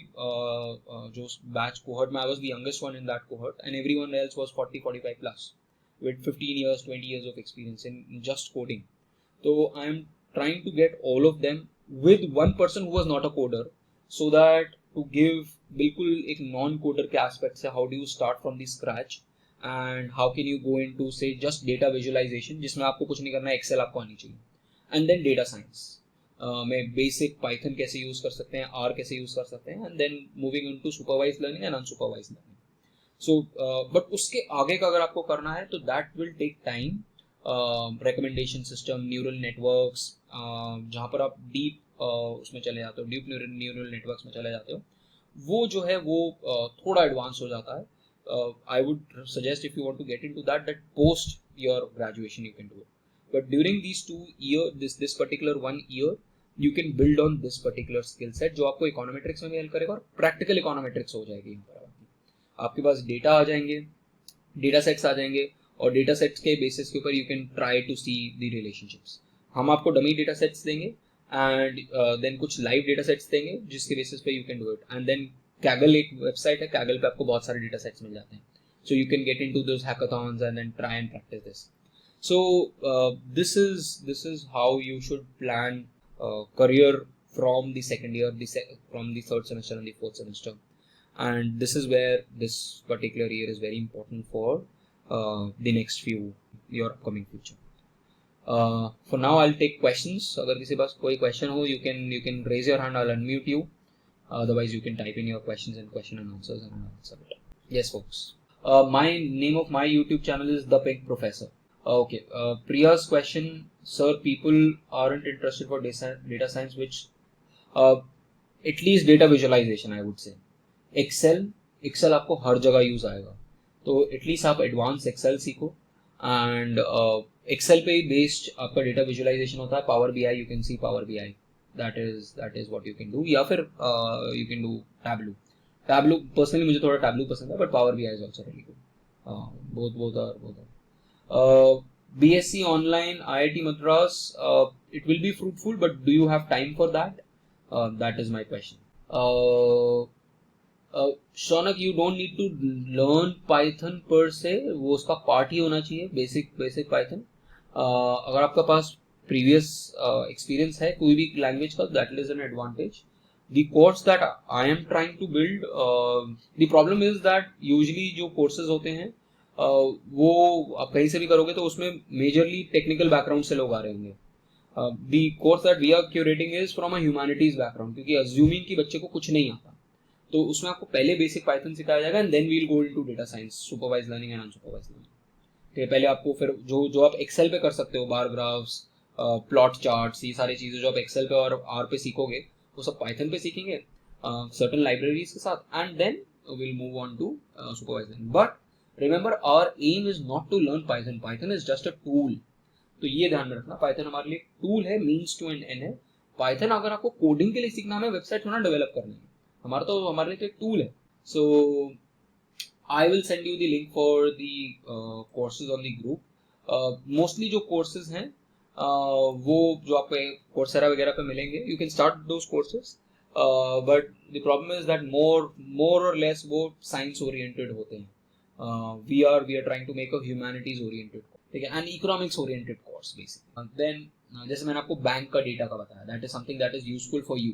जो बैच कोहर्ट में, आई was the youngest one in that cohort, and everyone else was 40-45 plus with 15 years 20 years of experience in just coding. So I am trying to get all of them with one person who was not a coder, so that to give बिल्कुल एक नॉन कोडर के एस्पेक्ट से how do you start from the scratch, and how can you go into से जस्ट डेटा विजुअलाइजेशन, जिसमें आपको कुछ नहीं करना है, एक्सेल आपको आनी चाहिए, एंड देन डेटा साइंस में बेसिक पाइथन कैसे यूज कर सकते हैं, आर कैसे यूज कर सकते हैं, and then moving into supervise learning and unsupervise learning. So but उसके आगे का अगर आपको करना है तो that will take time. Recommendation system, neural networks, जहाँ पर आप डीप उसमें चले जाते हो, डीप न्यूरल नेटवर्क्स में चले जाते हो, वो जो है वो थोड़ा एडवांस हो जाता है. I would suggest if you want to get into that post your graduation you can do it. But during these 2 years, this particular 1 year, you can build on this particular skill set, जो आपको इकोनोमेट्रिक्स में भी हेल्प करेगा, और प्रैक्टिकल इकोनोमेट्रिक्स हो जाएगी यहाँ पर. आपके पास डेटा आ जाएंगे, डेटा सेट्स आ जाएंगे, और डेटा सेट्स के बेसिस के ऊपर you can try to see the relationships. हम आपको डमी डेटा सेट्स देंगे एंड देन कुछ लाइव डेटा सेट्स देंगे जिसके बेसिस पे you can do it. And then Kaggle एक वेबसाइट है, कैगल पे आपको बहुत सारे डेटा सेट्स मिल जाते हैं. So you can get into those hackathons and then try and practice this. So this is how you should plan career from the second year, from the third semester and the fourth semester. And this is where this particular year is very important for the next few your upcoming future. For now, I'll take questions. अगर किसी पास कोई question हो, you can raise your hand. I'll unmute you. Otherwise, you can type in your questions and question and answers and I'll answer it. Yes, folks. My name of my YouTube channel is The Pink Professor. Okay. Priya's question, sir, people aren't interested for data science, which at least data visualization, I would say. Excel आपको हर जगह यूज आएगा, तो एटलीस्ट आप एडवांस एक्सेल सीखो. एंड एक्सेल पे ही बेस्ड आपका डेटा विजुअलाइजेशन होता है. Power B I, you can see power B I, that is what you can do. या फिर you can do Tableau. Personally मुझे थोड़ा टैबलू पसंद है, but power B I is also really good. Both BSc online IIT Madras, it will be fruitful, but do you have time for that? That is my question. Shaunak, you don't need to learn Python per se, वो उसका पार्ट ही होना चाहिए, बेसिक Python. अगर आपका पास previous experience है कोई भी लैंग्वेज का, that is an advantage. The course that I am trying to build, the problem is that usually जो courses होते हैं वो आप कहीं से भी करोगे तो उसमें मेजरली टेक्निकल बैकग्राउंड से लोग आ रहे होंगे. The course that we are curating is from a humanities background, क्योंकि assuming कि बच्चे को कुछ नहीं आता, तो उसमें आपको पहले बेसिक पाइथन सिखाया जाएगा and then we will go into data science, supervise learning and unsupervise learning. ठीक है, पहले आपको फिर जो आप एक्सेल पे कर सकते हो, बार ग्राफ्स, प्लॉट चार्ट्स, ये सारी चीजें जो आप एक्सेल पे और आर पे सीखोगे वो सब पाइथन पे सीखेंगे सर्टेन लाइब्रेरीज के साथ, and then will move on to supervise learning. But remember, our aim is not to learn Python. Python is just a tool. तो ये ध्यान में रखना, पाइथन हमारे लिए टूल है, मीन्स टू एन एंड है. पाइथन अगर आपको कोडिंग के लिए सीखना, हमें वेबसाइट थोड़ा डेवलप करनी है, हमारे लिए तो एक टूल है. So I will send you the link for the courses on the group. Mostly जो कोर्सेज हैं वो जो आपको कोर्सेरा वगैरह पे मिलेंगे, you can start those courses. But the problem is that more और लेस वो साइंस ओरिएंटेड होते हैं. We are trying to make a humanities oriented, ठीक है, and economics oriented course basic. Then जैसे मैंने आपको बैंक का डेटा का बताया, that is something that is useful for you.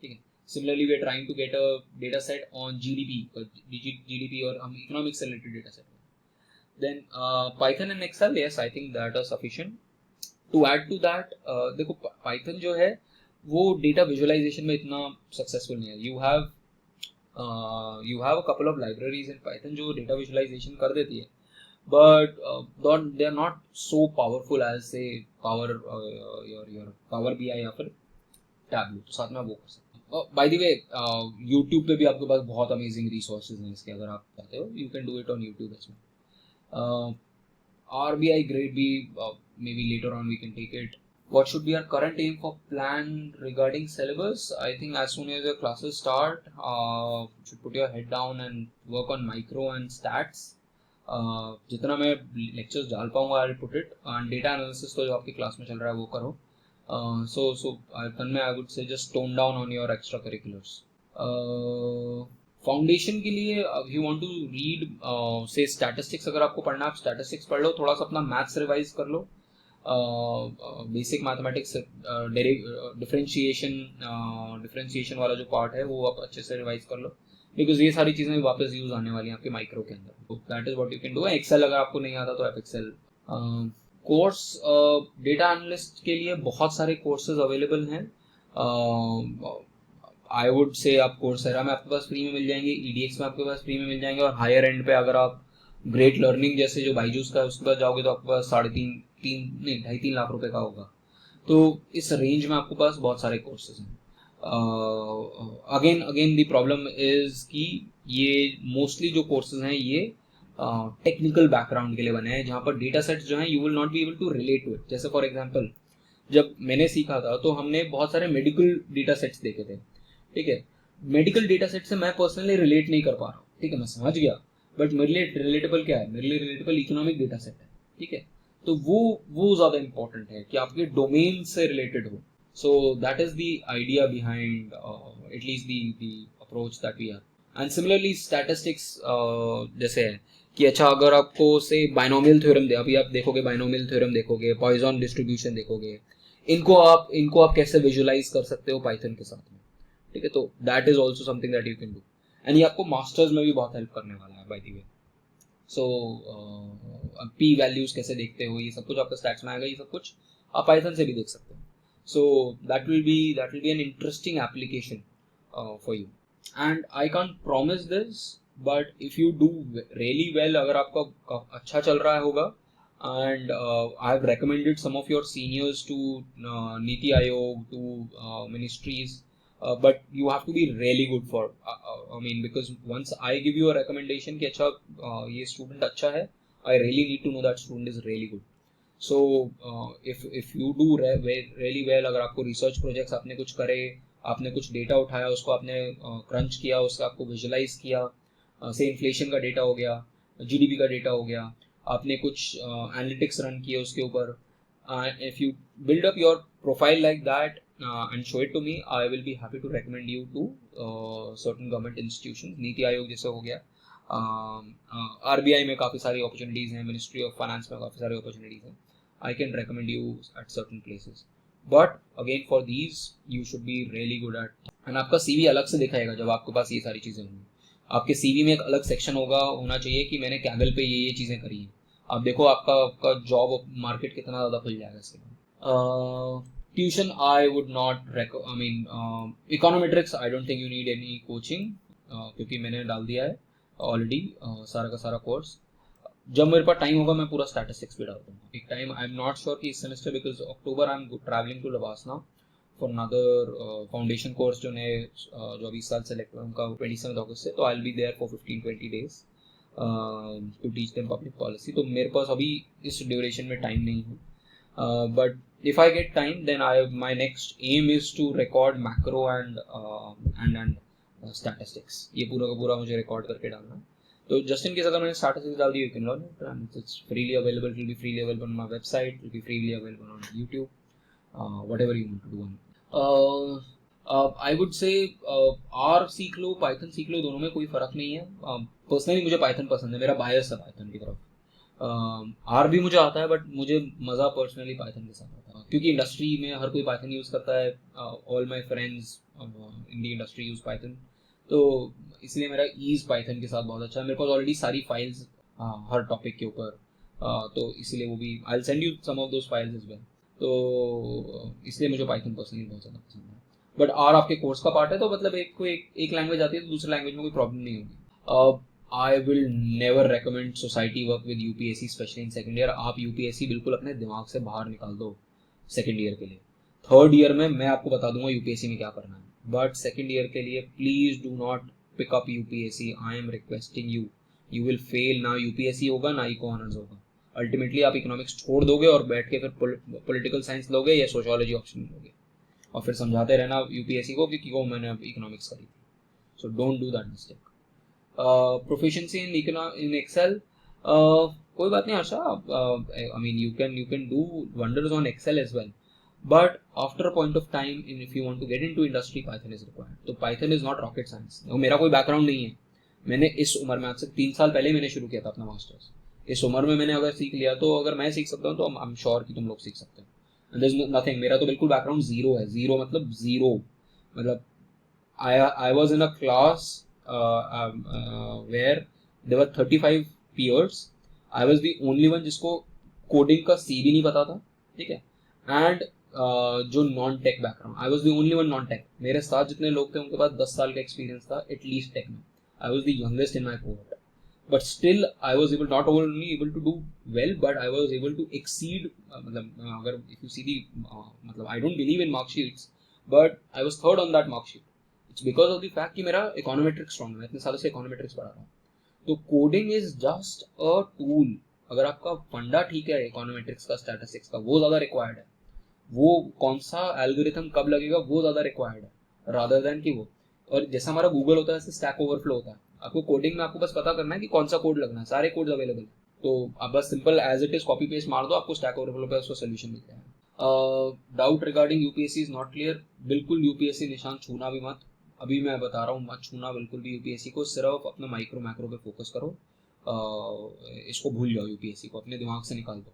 ठीक है, similarly we are trying to get a data set on GDP और हम इकोनॉमिक्स से related data set. Then Python and Excel, yes, I think that are sufficient. To add to that, देखो पाइथन जो है वो डेटा विजुअलाइजेशन में इतना सक्सेसफुल नहीं है. you have a couple of libraries in Python जो data visualization कर देती है, but they are not so powerful as say your Power BI या फिर Tableau. तो साथ में आप वो कर सकते हैं. By the way, YouTube पे भी आपके पास बहुत amazing resources हैं इसके, अगर आप चाहते हो you can do it on YouTube as well. RBI grade B, maybe later on we can take it. What should be our current aim for plan regarding syllabus? I think as soon as your classes start, you should put your head down and work on micro and stats. जितना मैं lectures डाल पाऊंगा I'll put it. And data analysis तो जो आपकी क्लास में चल रहा है वो करो. So Tanmay, I would say just tone down on your extracurriculars. Foundation के लिए if you want to read say statistics, अगर आपको पढ़ना, आप statistics पढ़ लो, थोड़ा सा अपना मैथ्स रिवाइज कर लो, बेसिक मैथमेटिक्स, डिफरेंशिएशन वाला जो पार्ट है वो आप अच्छे से रिवाइज कर लो, बिकॉज ये सारी चीज़ें वापस यूज आने वाली हैं आपके माइक्रो के अंदर. That is what you can do. Excel अगर आपको नहीं आता तो आप एक्सेल. कोर्स डेटा एनालिस्ट के लिए बहुत सारे कोर्सेज अवेलेबल हैं. आई वुड से आप कोर्सेरा में आपके पास फ्री में मिल जाएंगे, EDX में आपके पास फ्री में मिल जाएंगे, और हायर एंड पे अगर आप ग्रेट लर्निंग जैसे जो बाइजूस का उसके पास जाओगे तो आपके पास 2.5-3 लाख रुपए का होगा. तो इस रेंज में आपके पास बहुत सारे कोर्सेज हैं. अगेन द प्रॉब्लम इज कि ये मोस्टली जो कोर्सेज हैं ये टेक्निकल बैकग्राउंड के लिए बने हैं, जहाँ पर डेटा सेट्स जो हैं you will not be able to relate to it. जैसे फॉर एग्जांपल जब मैंने सीखा था तो हमने बहुत सारे मेडिकल डेटा सेट्स देखे थे. ठीक है, मेडिकल डेटा सेट से मैं पर्सनली रिलेट नहीं कर पा रहा हूँ. ठीक है, मैं समझ गया, बट मेरे लिए रिलेटेबल क्या है? मेरे लिए रिलेटेबल इकोनॉमिक डेटा सेट है. ठीक है, तो वो ज़्यादा इम्पोर्टेंट है कि आपके डोमेन से रिलेटेड हो. So that is the idea behind at least the approach that we have. And similarly statistics जैसे है कि अच्छा अगर आपको से बाइनोमियल थ्योरम दे, अभी आप देखोगे बाइनोमियल थ्योरम देखोगे, पॉइजन डिस्ट्रीब्यूशन देखोगे, इनको आप कैसे विजुलाइज कर सकते हो पाइथन के साथ में. ठीक है, तो that is also something that you can do. And ये आपको मास्टर्स में भी बहुत हेल्प करने वाला है by the way. So P values कैसे देखते हो, ये सब कुछ आपका स्टैट्स में आएगा, ये सब कुछ आप पाइथन से भी देख सकते हो. So that will be an interesting application for you. And I can't promise this, but if you do really well, अगर आपका अच्छा चल रहा होगा, and I have recommended some of your seniors to Niti Aayog, to ministries, but you have to be really good for. I mean, because once I give you a recommendation कि अच्छा ये student अच्छा है, I really need to know that student is really good. So if you do really well, अगर आपको रिसर्च प्रोजेक्ट्स आपने कुछ करे, आपने कुछ डेटा उठाया, उसको आपने क्रंच किया, उसका आपको विजुलाइज किया, से इन्फ्लेशन का डेटा हो गया, जीडीपी का डेटा हो गया, आपने कुछ एनालिटिक्स रन किए उसके ऊपर, if you build up your profile like that and show it to me, I will be happy to recommend you to certain government institution. NITI Aayog जैसे हो गया, आरबीआई में काफ़ी सारी अपॉर्चुनिटीज़ हैं, मिनिस्ट्री ऑफ फाइनेंस में काफ़ी सारी अपॉर्चुनिटीज़ हैं. I can recommend you at certain places, but again for these you should be really good at. and आपका CV अलग से दिखाएगा जब आपके पास ये सारी चीज़ें होंगी. आपके CV में एक अलग सेक्शन होना चाहिए कि मैंने कैगल पे ये चीज़ें करी हैं. आप देखो आपका जॉब मार्केट कितना ज़्यादा खुल जाएगा इससे. Tuition I would not econometrics I don't think you need any coaching, क्योंकि मैंने डाल दिया है ऑलरेडी सारा का सारा कोर्स. जब मेरे पास टाइम होगा मैं पूरा स्टैटिस्टिक्स भी डाल दूंगा एक time. I am not sure कि इस semester, because October I am travelling to LBSNAA for another foundation course जो अभी इस साल सेलेक्ट हुआ उनका 27 अगस्त से. तो I will be there for 15-20 days to teach them public policy. तो मेरे पास अभी इस ड्यूरेशन में टाइम नहीं है, but if I get time then my next aim is to record macro and statistics. ये पूरा का पूरा मुझे रिकॉर्ड करके डालना है. तो जस्ट इन केस अगर मैंने स्टैटिस्टिक्स डाल दी, you can learn it and it's freely available. It will be freely available on my website, it will be freely available on YouTube, whatever you want to do. I would say R सीख लो, पाइथन सीख लो, दोनों में कोई फ़र्क नहीं है. पर्सनली मुझे पाइथन पसंद है, मेरा बायस है पाइथन की तरफ. आर भी मुझे आता है, बट मुझे मज़ा पर्सनली पाइथन के साथ आता है, क्योंकि इंडस्ट्री में हर कोई पाइथन यूज़ करता है. All my friends in the industry use Python, तो इसलिए मेरा ईज पाइथन के साथ बहुत अच्छा है. मेरे पास ऑलरेडी सारी फाइल्स हर टॉपिक के ऊपर, तो इसलिए वो भी I will send you some of those files as well. तो इसलिए मुझे पाइथन पर्सनली बहुत ज़्यादा पसंद है. बट आर आपके कोर्स का पार्ट है, तो मतलब एक लैंग्वेज आती है तो दूसरी लैंग्वेज में कोई प्रॉब्लम नहीं होगी. I will never recommend society work with UPSC, specially in second year. आप यूपीएससी बिल्कुल अपने दिमाग से बाहर निकाल दो सेकेंड ईयर के लिए. थर्ड ईयर में मैं आपको बता दूंगा यूपीएससी में क्या करना है, बट सेकेंड ईयर के लिए please do not pick up UPSC. I am requesting you. You will fail. ना यूपीएससी होगा ना इको ऑनर्स होगा. अल्टीमेटली आप इकोनॉमिक्स छोड़ दोगे और बैठ के फिर पॉलिटिकल साइंस लोगे या सोशियोलॉजी ऑप्शन लोगे, और फिर समझाते रहना यूपीएससी को कि क्यों मैंने अब इकोनॉमिक्स करी थी. So don't do that mistake. Proficiency in Excel, कोई बात नहीं Asha. I mean you can do wonders on Excel as well, but after a point of time, if you want to get into industry, Python is required. तो Python is not rocket science. मेरा कोई बैकग्राउंड नहीं है. मैंने इस उम्र में, आज से 3 साल पहले मैंने शुरू किया था अपना मास्टर्स. इस उम्र में मैंने अगर सीख लिया, तो अगर मैं सीख सकता हूँ तो आई एम श्योर कि तुम लोग सीख सकते हो. And there is nothing. मेरा तो बिल्कुल बैकग्राउंड जीरो है. जीरो मतलब जीरो. मतलब I was in a class where there were 35 peers. I was the only one जिसको कोडिंग का सी भी नहीं पता था. ठीक है. एंड जो non tech background, I was the only one non tech. मेरे साथ जितने लोग थे उनके पास 10 साल का एक्सपीरियंस था एटलीस्ट टेक में. I was the youngest in my cohort, but still I was able, not only able to do well, but I was able to exceed. मतलब अगर इफ यू सी दी, मतलब I don't believe in marksheets, but I was third on that marksheet. It's because of the fact कि मेरा इकोनोमेट्रिक्स स्ट्रॉन्ग है. मैं इतने सालों से इकोनोमेट्रिक्स पढ़ा रहा हूँ. तो coding is just a tool. अगर आपका फंडा ठीक है इकोनोमेट्रिक्स का, स्टैटिस्टिक्स का, वो ज़्यादा रिक्वायर्ड है. वो कौन सा एल्गोरिथम कब लगेगा वो ज़्यादा रिक्वायर्ड है, रादर देन कि वो. और जैसा हमारा गूगल होता है, जैसे स्टैक ओवरफ्लो होता है, आपको कोडिंग में आपको बस पता करना है कि कौन सा कोड लगना है. सारे कोड्स अवेलेबल है. तो आप बस simple as it is copy paste मार दो, आपको स्टैक ओवरफ्लो पे उसका सोल्यूशन मिल जाएगा। Doubt regarding UPSC is not clear, बिल्कुल यूपीएससी निशान छूना भी मत, अभी मैं बता रहा हूँ, मत छूना बिल्कुल भी यूपीएससी को, सिर्फ अपना माइक्रो मैक्रो पे फोकस करो। इसको भूल जाओ, यूपीएससी को अपने दिमाग से निकाल दो।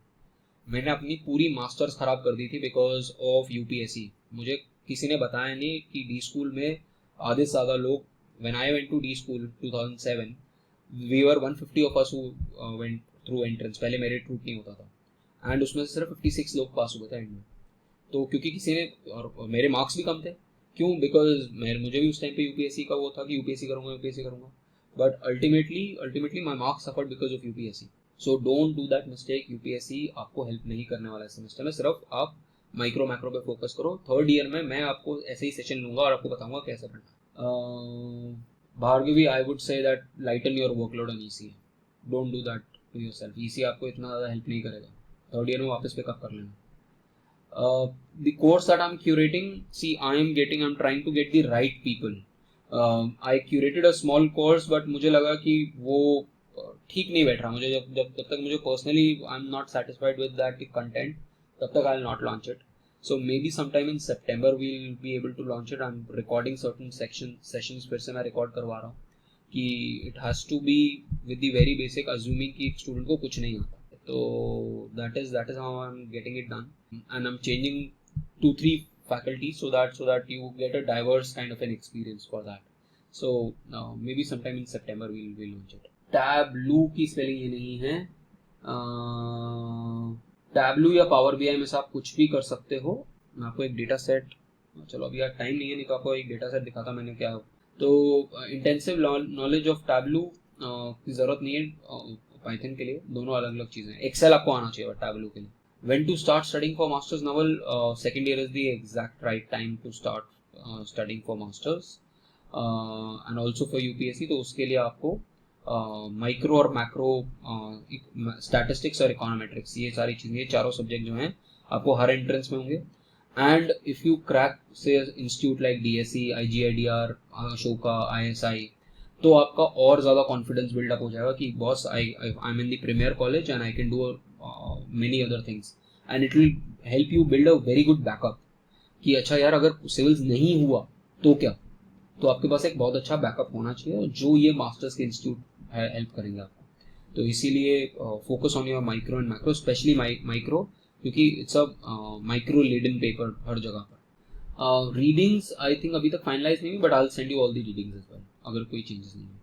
मैंने अपनी पूरी मास्टर्स खराब कर दी थी बिकॉज ऑफ यूपीएससी। मुझे किसी ने बताया नहीं कि डी स्कूल में आधे से ज़्यादा लोग, when I went to the school 2007, we were 150 of us who went through entrance, पहले मेरिट रूट नहीं होता था, एंड उसमें से सिर्फ 56 लोग पास हुए थे एंड में। तो क्योंकि किसी ने, और मेरे मार्क्स भी कम थे, क्यों, बिकॉज मुझे भी उस टाइम पे यूपीएससी का वो था कि यूपीएससी करूँगा, but ultimately my marks suffered because of UPSC. So don't do that mistake, UPSC आपको हेल्प नहीं करने वाला है सेमेस्टर में, सिर्फ आप माइक्रो मैक्रो पे फोकस करो। थर्ड ईयर में मैं आपको ऐसे ही सेशन लूंगा और आपको बताऊंगा कैसे पढ़ना। Bhargavi, I would say that lighten your workload on EC, don't do that to yourself, EC आपको इतना ज़्यादा हेल्प नहीं करेगा, थर्ड ईयर में वापस पिकअप कर लेना। The course that I'm curating, see, I'm trying to get the right people. I curated a small course, but मुझे लगा कि वो ठीक नहीं बैठ रहा मुझे, जब तक मुझे personally I'm not satisfied with that content, तब तक I'll not launch it. So maybe sometime in September we'll be able to launch it. I'm recording certain sessions, फिर से मैं record करवा रहा हूँ कि it has to be with the very basic, assuming कि एक student को कुछ नहीं आता। So that is how I'm getting it done, and I'm changing 2-3 faculties so that you get a diverse kind of an experience for that. So maybe sometime in September we'll launch it. Tableau की spelling ये नहीं है, Tableau या Power BI में से आप कुछ भी कर सकते हो। मैं आपको एक डेटा सेट, चलो अभी यार टाइम नहीं है, नहीं तो आपको एक डेटा सेट दिखाता मैंने क्या हो। तो इंटेंसिव नॉलेज ऑफ Tableau की ज़रूरत नहीं है पाइथन के लिए, दोनों अलग अलग चीज़ें हैं। एक्सेल आपको आना चाहिए Tableau के लिए। When to start studying for masters? Naval, second year is the exact right time to start studying for masters, and also for UPSC। तो उसके लिए आपको माइक्रो और मैक्रो, स्टैटिस्टिक्स और इकोनोमेट्रिक्स, ये सारी चीज़ें, ये चारों सब्जेक्ट जो हैं आपको हर एंट्रेंस में होंगे। एंड इफ़ यू क्रैक से institute like DSE, IGIDR, Ashoka, ISI, तो आपका और ज़्यादा कॉन्फिडेंस बिल्डअप हो जाएगा कि boss, I am in the premier college and I can do many other things, and it will help you build a very good backup कि अच्छा यार अगर सिविल्स नहीं हुआ तो क्या, तो आपके पास एक बहुत अच्छा बैकअप होना चाहिए, जो ये मास्टर्स के इंस्टीट्यूट हेल्प करेंगे आपको। तो इसीलिए focus on your micro and macro, specially micro, क्योंकि इट्स अ माइक्रो लीडन पेपर हर जगह पर। रीडिंग्स आई थिंक अभी तक फाइनलाइज नहीं हुई, but I will send you all the readings as well अगर कोई चेंजेस नहीं है।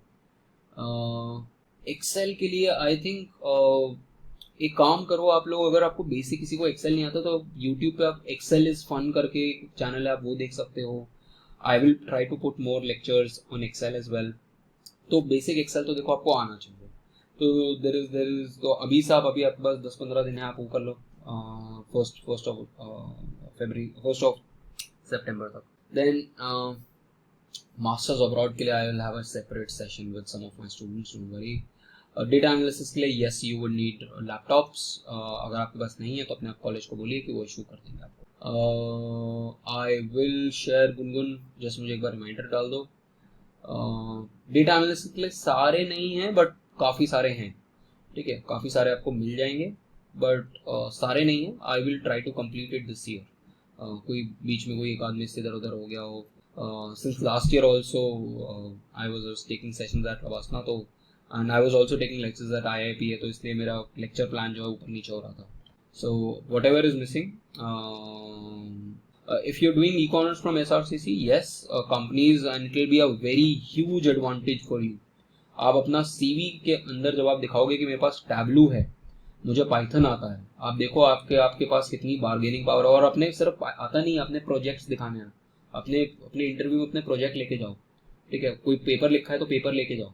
एक्सेल के लिए आई थिंक एक काम करो आप लोग, अगर आपको बेसिक किसी को एक्सेल नहीं आता तो यूट्यूब पे आप एक्सेल इज फन करके चैनल है, आप वो देख सकते हो। I will try to put more lectures on Excel as well. तो बेसिक एक्सेल तो देखो आपको आना चाहिए। तो देर इज तो अभी से आप, अभी आपके पास 10-15 दिन है, आप वो कर लो फर्स्ट ऑफ सितंबर तक। देन मास्टर्स अब्रॉड के लिए I will have a separate session with some of my students, don't worry. Data analysis के लिए yes you would need laptops, अगर आपके पास नहीं है तो अपने आप कॉलेज को बोलिए कि वो इशू कर देंगे आपको। आई विल शेयर, गुनगुन जस्ट मुझे एक बार रिमाइंडर डाल दो। डेटा एनालिसिस के लिए सारे नहीं हैं बट काफ़ी सारे हैं, ठीक है, काफ़ी सारे आपको मिल जाएंगे, बट सारे नहीं हैं। I will try to complete it this year. कोई बीच में कोई एक आदमी से इधर उधर हो गया हो, since last year also I was taking sessions at LBSNAA, तो and I was also taking lectures at IIPA, तो इसलिए मेरा लेक्चर प्लान जो है ऊपर नीचे हो रहा था। So what ever is missing, if you're doing e-commerce from SRCC, yes, companies, and it will be a very huge advantage for you. आप अपना CV के अंदर जब आप दिखाओगे कि मेरे पास Tableau है, मुझे Python आता है, आप देखो आपके पास कितनी बार्गेनिंग पावर है। और अपने सिर्फ आता नहीं, अपने प्रोजेक्ट्स दिखाने हैं, अपने इंटरव्यू में अपने प्रोजेक्ट लेके जाओ, ठीक है, कोई पेपर लिखा है तो पेपर लेके जाओ।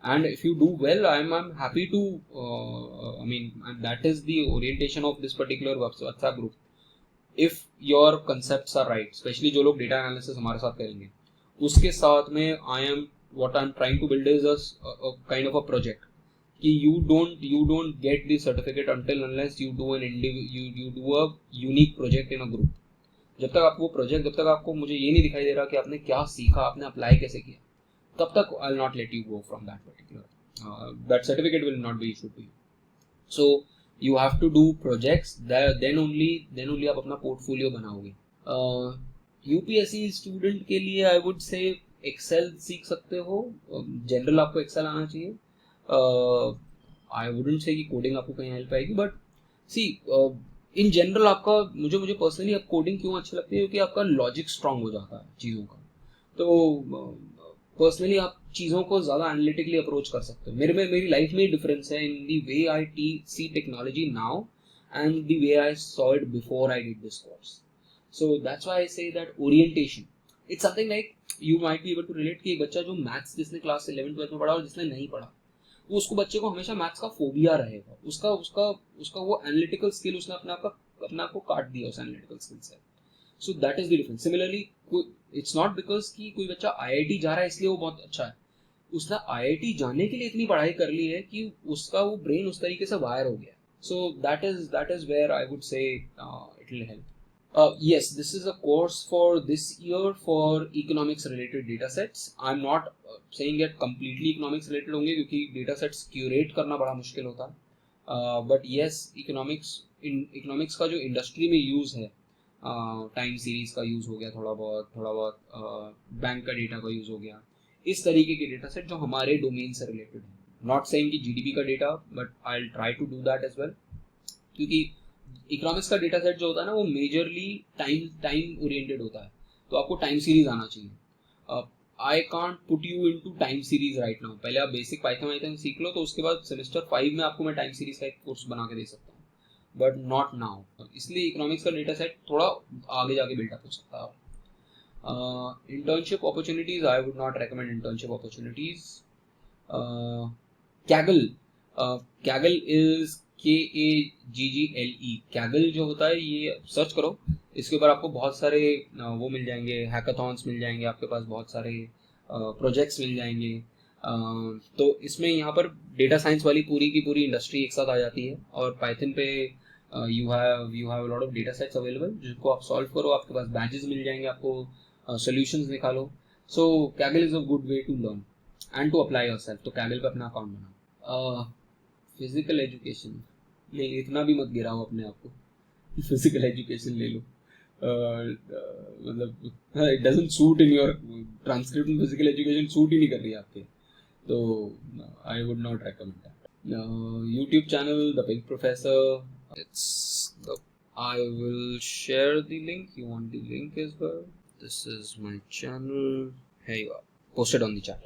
And if you do well, I'm happy to, I mean, and that is the orientation of this particular WhatsApp group. If your concepts are right, especially जो लोग data analysis हमारे साथ करेंगे, उसके साथ में what I'm trying to build is a kind of a project कि you don't get the certificate until unless you do you do a unique project in a group. जब तक आपको मुझे ये नहीं दिखाई दे रहा कि आपने क्या सीखा, आपने अप्लाई कैसे किया, तब तक I'll not let you go from that particular, that certificate will not be issued to you. So you have to do projects, then only आप अपना पोर्टफोलियो बनाओगे. यूपीएससी स्टूडेंट के लिए आई वुड से एक्सेल सीख सकते हो. जनरल आपको एक्सेल आना चाहिए. आई वुडंट से कि कोडिंग आपको कहीं हेल्प आएगी, बट सी इन जनरल आपका मुझे पर्सनली अब कोडिंग क्यों अच्छी लगती है, क्योंकि आपका लॉजिक स्ट्रांग हो जाता है चीज़ों का. तो पर्सनली आप चीज़ों को ज़्यादा एनालिटिकली अप्रोच कर सकते हो. मेरी लाइफ में डिफरेंस है in the way I see technology now and the way I saw it before I did this course. So that's why I say that orientation. It's something like you might be able to relate कि एक बच्चा जो मैथ्स जिसने क्लास 11th-12th में पढ़ा और जिसने नहीं पढ़ा, वो उसको बच्चे को हमेशा मैथ्स का फोबिया रहेगा. उसका वो एनालिटिकल स्किल उसने अपने आप को काट दिया उस एनालिटिकल स्किल से. सो that is the difference. Similarly it's not because कि कोई बच्चा आईआईटी जा रहा है इसलिए वो बहुत अच्छा है. उसने आईआईटी जाने के लिए इतनी पढ़ाई कर ली है कि उसका वो ब्रेन उस तरीके से वायर हो गया. So that is where I would say it will help. Yes, this is a course for this year for economics related data sets. I'm not saying that completely economics related होंगे क्योंकि data sets curate करना बड़ा मुश्किल होता है. But yes, economics का जो industry में use है, टाइम सीरीज का यूज़ हो गया, थोड़ा बहुत बैंक का डेटा का यूज़ हो गया, इस तरीके के डेटा सेट जो हमारे डोमेन से रिलेटेड है. नॉट सेइंग कि जीडीपी का data, but I will try to do that as well, क्योंकि इकोनॉमिक्स का डेटा सेट जो होता है ना वो मेजरली टाइम ओरिएंटेड होता है. तो आपको टाइम सीरीज आना चाहिए. I can't put you into time series right now. पहले आप बेसिक पाइथन सीख लो, तो उसके बाद सेमेस्टर 5 में आपको मैं टाइम सीरीज का एक कोर्स बना के दे सकता हूँ, बट नॉट नाउ. इसलिए इकोनॉमिक्स का डेटा सेट थोड़ा आगे जाके बिल्डअप हो सकता है. Internship opportunities, I would not recommend internship opportunities. Kaggle is KAGGLE. Kaggle जो होता है, ये सर्च करो, इसके ऊपर आपको बहुत सारे वो मिल जाएंगे, हैकाथॉन्स मिल जाएंगे, आपके पास बहुत सारे प्रोजेक्ट्स मिल जाएंगे. तो इसमें यहाँ पर डेटा साइंस वाली पूरी की पूरी इंडस्ट्री एक साथ आ जाती है. और पाइथन पे you have lot of data sets available जिसको आप सॉल्व करो, आपके पास बैजेस मिल जाएंगे, आपको सॉल्यूशंस निकालो. So Kaggle is a good way to learn and to apply yourself. तो कैगल पे अपना अकाउंट बनाओ. फिजिकल एजुकेशन नहीं, इतना भी मत गिराओ अपने आप को. फिजिकल एजुकेशन ले लो, मतलब it doesn't suit in your transcript में. फिजिकल एजुकेशन सूट ही नहीं कर रही है आपके, तो I would not recommend that. YouTube channel the big professor, it's the, I will share the link. You want the link as well? This is my channel. Here you are, posted on the chat.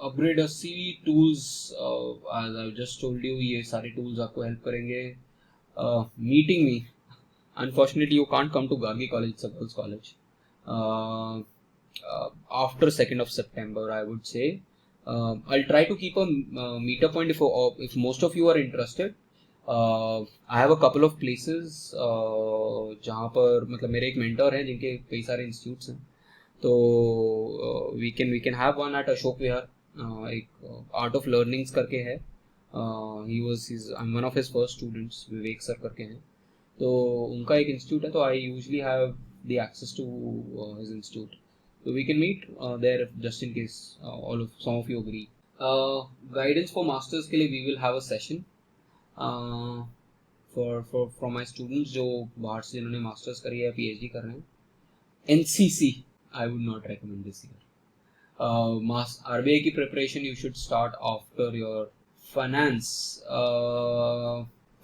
Upgrade CV tools, as I just told you, ये सारे टूल्स आपको हेल्प करेंगे. Meeting me, unfortunately you can't come to Gargi College, it's a girls college. After 2nd of September, I would say. I'll try to keep a meetup point if most of you are interested. I have a couple of places जहाँ पर मतलब मेरे एक मेंटर हैं जिनके कई सारे इंस्टीट्यूट्स हैं. तो we can have one at Ashok Vihar. एक आर्ट ऑफ लर्निंग्स करके है. I'm one of his first students, Vivek sir करके हैं. तो उनका एक इंस्टीट्यूट है, तो I usually have the access to his institute. तो we can meet there just in case some of you agree. Guidance for masters के लिए we will have a session for my students जो बाहर से जिन्होंने मास्टर्स करी है, PhD कर रहे हैं. NCC I would not recommend this year. RBI की preparation you should start after your finance.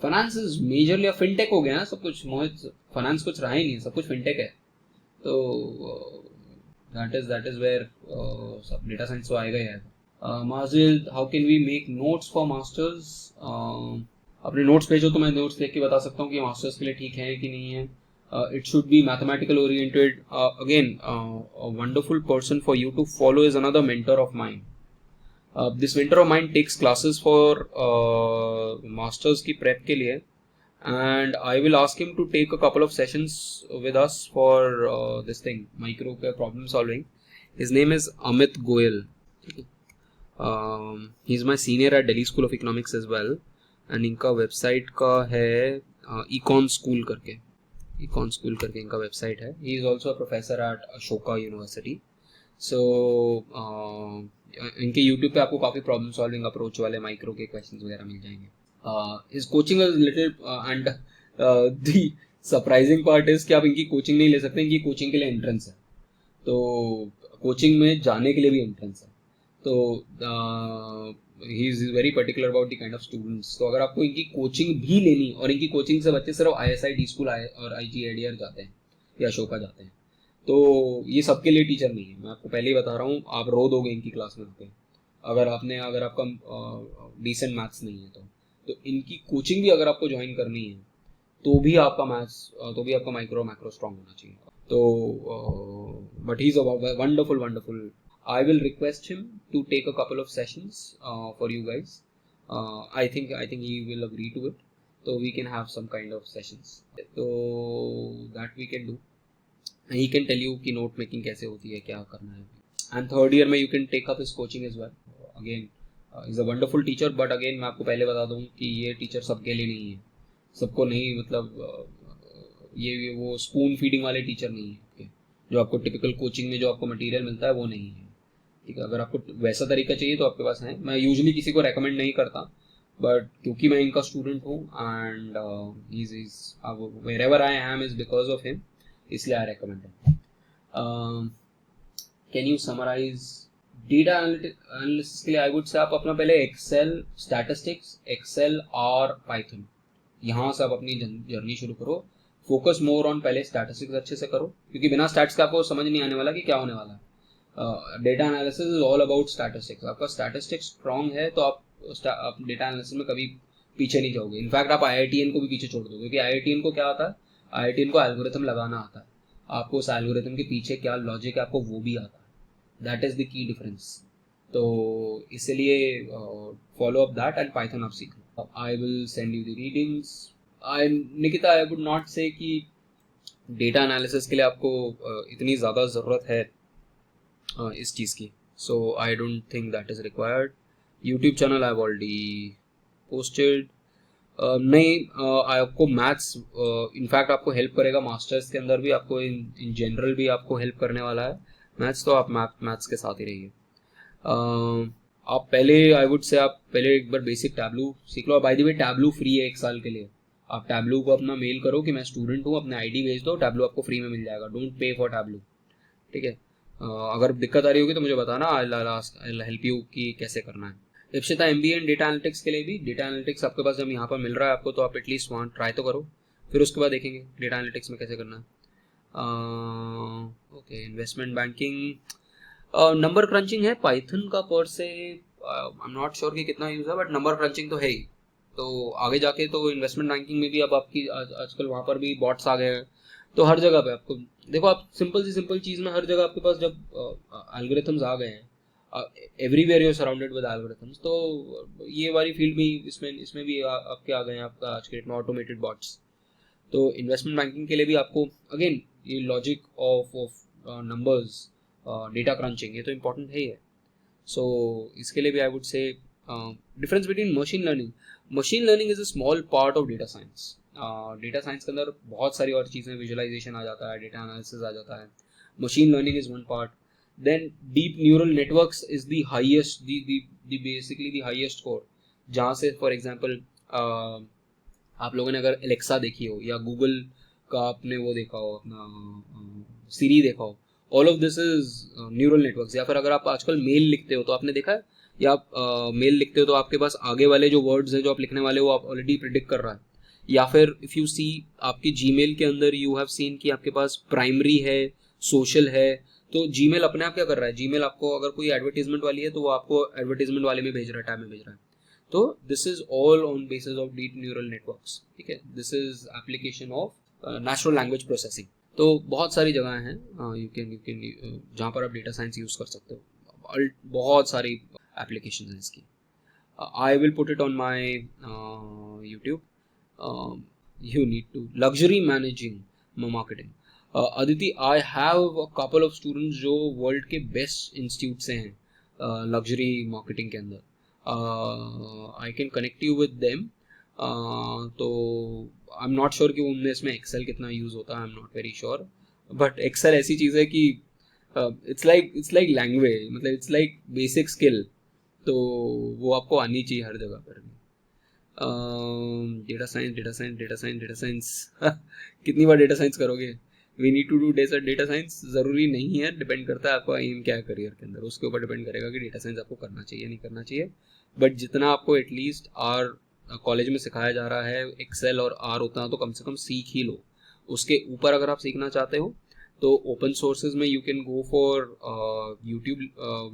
Finance is majorly a fintech हो गया ना सब कुछ. मोहित, finance कुछ रहा ही नहीं, सब कुछ fintech है. तो that is where सब data science तो आएगा ही आएगा. Mazil, how can we make notes for masters? अपने notes भेजो तो मैं notes देख के बता सकता हूँ कि masters के लिए ठीक है कि नहीं है. It should be mathematical oriented. Again, a wonderful person for you to follow is another mentor of mine. This mentor of mine takes classes for masters की prep के लिए, and I will ask him to take a couple of sessions with us for this thing, micro problem solving. His name is Amit Goyal. He's my senior at Delhi School of Economics as well, and इनका website का है Econ School करके इनका वेबसाइट है. He is also a professor at Ashoka university. So इनके यूट्यूब पे आपको काफ़ी प्रॉब्लम सॉल्विंग अप्रोच वाले माइक्रो के क्वेश्चंस वगैरह मिल जाएंगे. His coaching is little and the surprising part is कि आप इनकी कोचिंग नहीं ले सकते, इनकी कोचिंग के लिए एंट्रेंस है, तो कोचिंग में जाने के लिए भी एंट्रेंस है, तो he is very particular about the kind of students. तो अगर आपको इनकी कोचिंग भी लेनी, और इनकी कोचिंग से बच्चे सिर्फ ISI स्कूल और IGADR जाते हैं या अशोका जाते हैं, तो ये सबके लिए टीचर नहीं है. मैं आपको पहले ही बता रहा हूँ, आप रो दोगे इनकी क्लास में आके अगर आपका डिसेंट मैथ्स नहीं है तो इनकी कोचिंग भी अगर आपको ज्वाइन करनी है तो भी आपका माइक्रो मैक्रो स्ट्रांग होना चाहिए. तो but he is wonderful. I will request him to take a couple of sessions for you guys. I think he will agree to it. So we can have some kind of sessions. So that we can do. And he can tell you कि note making कैसे होती है, क्या करना है. And third year में you can take up his coaching as well. Again, he's a wonderful teacher. But again मैं आपको पहले बता दूँ कि ये teacher सबके लिए नहीं है. सबको नहीं, मतलब ये वो स्पून फीडिंग वाले टीचर नहीं है. जो आपको टिपिकल कोचिंग में जो आपको मटेरियल मिलता है वो नहीं है. ठीक है, अगर आपको वैसा तरीका चाहिए तो आपके पास है. मैं यूजुअली किसी को रेकमेंड नहीं करता, बट क्योंकि मैं इनका स्टूडेंट हूँ and wherever I am is because of him, इसलिए I recommend him. Can you summarise data analysis के लिए? आई वुड से आप अपना पहले एक्सेल, स्टैटिस्टिक्स, एक्सेल और पाइथन, यहाँ से आप अपनी जर्नी शुरू करो. फोकस मोर ऑन पहले स्टैटिस्टिक्स अच्छे से करो, क्योंकि बिना स्टैट्स का आपको समझ नहीं आने वाला कि क्या होने वाला है. Data analysis is all about statistics. आपका स्टैटिस्टिक्स स्ट्रॉन्ग है तो आप डेटा एनालिसिस में कभी पीछे नहीं जाओगे. इनफैक्ट आप IITN को भी पीछे छोड़ दोगे, क्योंकि IITN को क्या आता है, IITN को एल्गोरिथम लगाना आता है. आपको उस एल्गोरिथम के पीछे क्या लॉजिक है आपको वो भी आता है. That is the key difference. तो इसलिए follow up that and Python आप सीख लो. I will send you the readings. Nikita, I would not say कि डेटा एनालिसिस के लिए आपको इतनी ज़्यादा ज़रूरत है इस चीज़ की. So I don't think that is required. YouTube channel I have already posted. नहीं, आपको मैथ्स इनफैक्ट आपको हेल्प करेगा मास्टर्स के अंदर भी, आपको इन जनरल भी आपको हेल्प करने वाला है मैथ्स. तो आप मैथ्स के साथ ही रहिए. आप पहले, आई वुड से आप पहले एक बार बेसिक टैब्लू सीख लो. By the way Tableau free है 1 साल के लिए. आप टैब्लू को अपना मेल करो कि मैं स्टूडेंट हूँ, अपने ID भेज दो, टैब्लू आपको फ्री में मिल जाएगा. Don't pay for tableau. ठीक है, अगर दिक्कत आ रही होगी तो मुझे बताना, आई हेल्प यू कि कैसे करना है. Ipsita MBA and data analytics के लिए भी, डेटा एनालिटिक्स आपके पास जब यहाँ पर मिल रहा है आपको, तो आप एटलीस्ट वहाँ ट्राई तो करो, फिर उसके बाद देखेंगे डेटा एनालिटिक्स में कैसे करना है. Okay, investment banking, number crutching है पाइथन का पर से. आई एम नॉट श्योर कि कितना यूज़ है, बट नंबर क्रंचिंग तो है ही. तो आगे जाके तो इन्वेस्टमेंट बैंकिंग में भी अब आपकी आजकल वहाँ पर भी बॉट्स आ गए हैं. तो हर जगह पे आपको देखो, आप सिंपल चीज़ में हर जगह आपके पास जब एल्गोरिथम्स आ गए हैं, everywhere you surrounded with algorithms. तो ये वाली फील्ड भी इसमें भी आपके आ गए हैं आपका आज के डेट में ऑटोमेटेड बॉट्स. तो इन्वेस्टमेंट बैंकिंग के लिए भी आपको अगेन ये logic of numbers, data crunching, ये तो इम्पोर्टेंट है ही है. सो इसके लिए भी आई वुड से difference between machine learning is a small part of data science. Data science के अंदर बहुत सारी और चीज़ें, विजुअलाइजेशन आ जाता है, डेटा एनालिसिस आ जाता है. Machine learning is one part. Then deep neural networks is the highest, basically the highest core, जहाँ से फॉर एग्जांपल आप लोगों ने अगर एलेक्सा देखी हो या गूगल का आपने वो देखा हो, अपना सीरी देखा हो, all of this is neural networks. या फिर अगर आप आजकल मेल लिखते हो तो आपने देखा है, या आप मेल लिखते हो तो आपके पास आगे वाले जो वर्ड्स हैं जो आप लिखने वाले हो आप ऑलरेडी प्रिडिक्ट कर रहा है. या फिर इफ़ यू सी आपकी जीमेल के अंदर यू हैव सीन कि आपके पास प्राइमरी है, सोशल है. तो जीमेल अपने आप क्या कर रहा है, जीमेल आपको अगर कोई एडवर्टीजमेंट वाली है तो वो आपको एडवर्टीजमेंट वाले में भेज रहा है, टैब में भेज रहा है. तो this is all on basis of deep neural networks. ठीक है, this is application of natural language processing. तो बहुत सारी जगह हैं यू कैन जहाँ पर आप डेटा साइंस यूज़ कर सकते हो. बहुत सारी एप्लीकेशन हैं इसकी. I will put it on my YouTube. You need to luxury managing marketing. Aditi, I have a couple of students जो वर्ल्ड के बेस्ट इंस्टीट्यूट से हैं लग्जरी मार्केटिंग के अंदर. I can connect you with them. तो आई एम नॉट श्योर कि उनमें इसमें एक्सेल कितना यूज़ होता है, I am not very sure. But Excel ऐसी चीज़ है कि इट्स लाइक लैंग्वेज, मतलब इट्स लाइक बेसिक स्किल. तो वो आपको आनी चाहिए हर जगह पर. Data science data science data science data science कितनी बार डेटा साइंस करोगे? We need to do data science ज़रूरी नहीं है, डिपेंड करता है आपका एम क्या है करियर के अंदर, उसके ऊपर डिपेंड करेगा कि डेटा साइंस आपको करना चाहिए नहीं करना चाहिए। बट जितना आपको एटलीस्ट आर कॉलेज में सिखाया जा रहा है एक्सेल और आर, उतना तो कम से कम सीख ही लो। उसके ऊपर अगर आप सीखना चाहते हो तो ओपन सोर्सेज में you can go for YouTube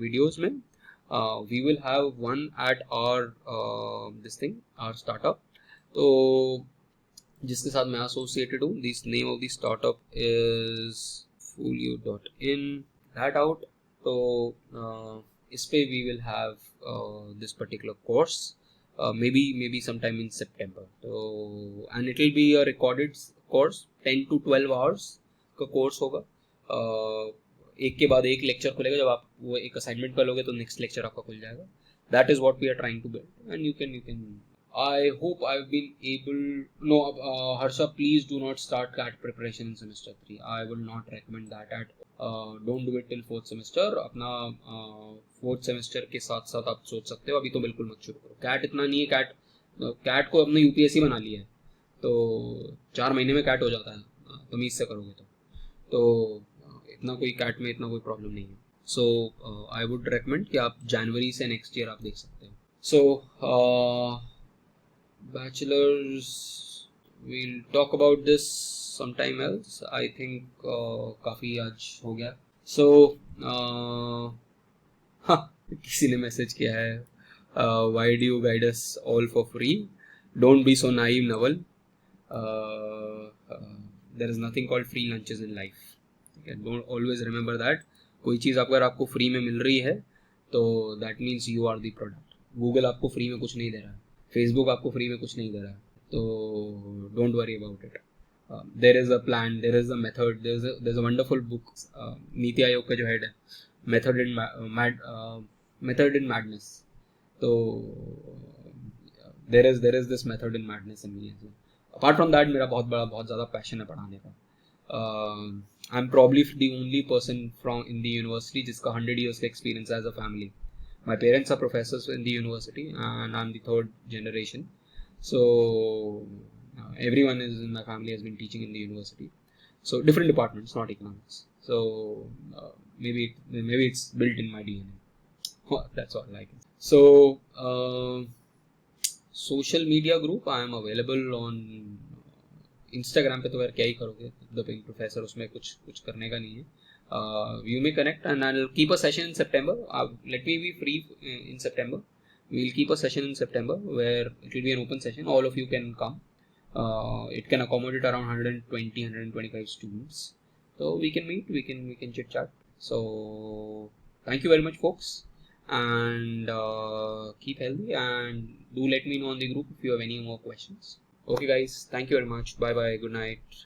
videos में। We will have one at our this thing, our startup, तो जिसके साथ मैं एसोसिएटेड हूँ। This name of the startup is folio.in, that out। तो इस पे we will have this particular course, maybe sometime in September, तो and it will be a recorded course, 10 to 12 hours का कोर्स होगा। एक के बाद एक लेक्चर खुलेगा, जब आप वो एक असाइनमेंट कर लोगे तो नेक्स्ट लेक्चर आपका खुल जाएगा। That is what we are trying to build and you can I hope I have been able. No, Harsha, please do not start CAT preparation in semester 3। I will not recommend that at, don't do it till 4th semester. अपना 4th सेमेस्टर के साथ साथ आप सोच सकते हो, अभी तो बिल्कुल मत शुरू करो। कैट इतना नहीं है, कैट को अपने यूपीएससी बना लिया है, तो 4 महीने में कैट हो जाता है तमीज से करोगे तो इतना कोई कैट में इतना कोई प्रॉब्लम नहीं है। सो आई वुड रेकमेंड कि आप जनवरी से नेक्स्ट ईयर आप देख सकते हो। So bachelors will talk about this sometime else. I think काफ़ी आज हो गया। सो हाँ, किसी ने मैसेज किया है, why do you guide us all for free? Don't be so naive Naval, there is nothing called free lunches in life. Don't always remember that. कोई चीज़ अगर आपको फ्री में मिल रही है तो that means you are the product. Google आपको फ्री में कुछ नहीं दे रहा है, फेसबुक आपको फ्री में कुछ नहीं दे रहा है, तो don't worry about it. There is a plan, there is a method, there is a wonderful book, NITI Aayog का जो हेड है, मेथड इन मैडनेस। तो there is this method in madness in me. Apart from that मेरा बहुत ज़्यादा पैशन है पढ़ाने का। I'm probably the only person from in the university जिसका 100 years का experience as a family. My parents are professors in the university and I'm the 3rd generation. So everyone is in my family has been teaching in the university. So different departments, not economics. So maybe it's built in my DNA. That's all I can say. So social media group, I am available on Instagram पे। तो यार क्या ही करोगे, द पिंक प्रोफेसर, उसमें कुछ करने का नहीं है। You may connect and I will keep a session in September. Let me be free in September. We will keep a session in September where it will be an open session, all of you can come. It can accommodate around 120-125 students, so we can meet, we can chit chat. So thank you very much folks, and keep healthy, and do let me know on the group if you have any more questions. Okay guys, thank you very much. Bye bye, good night.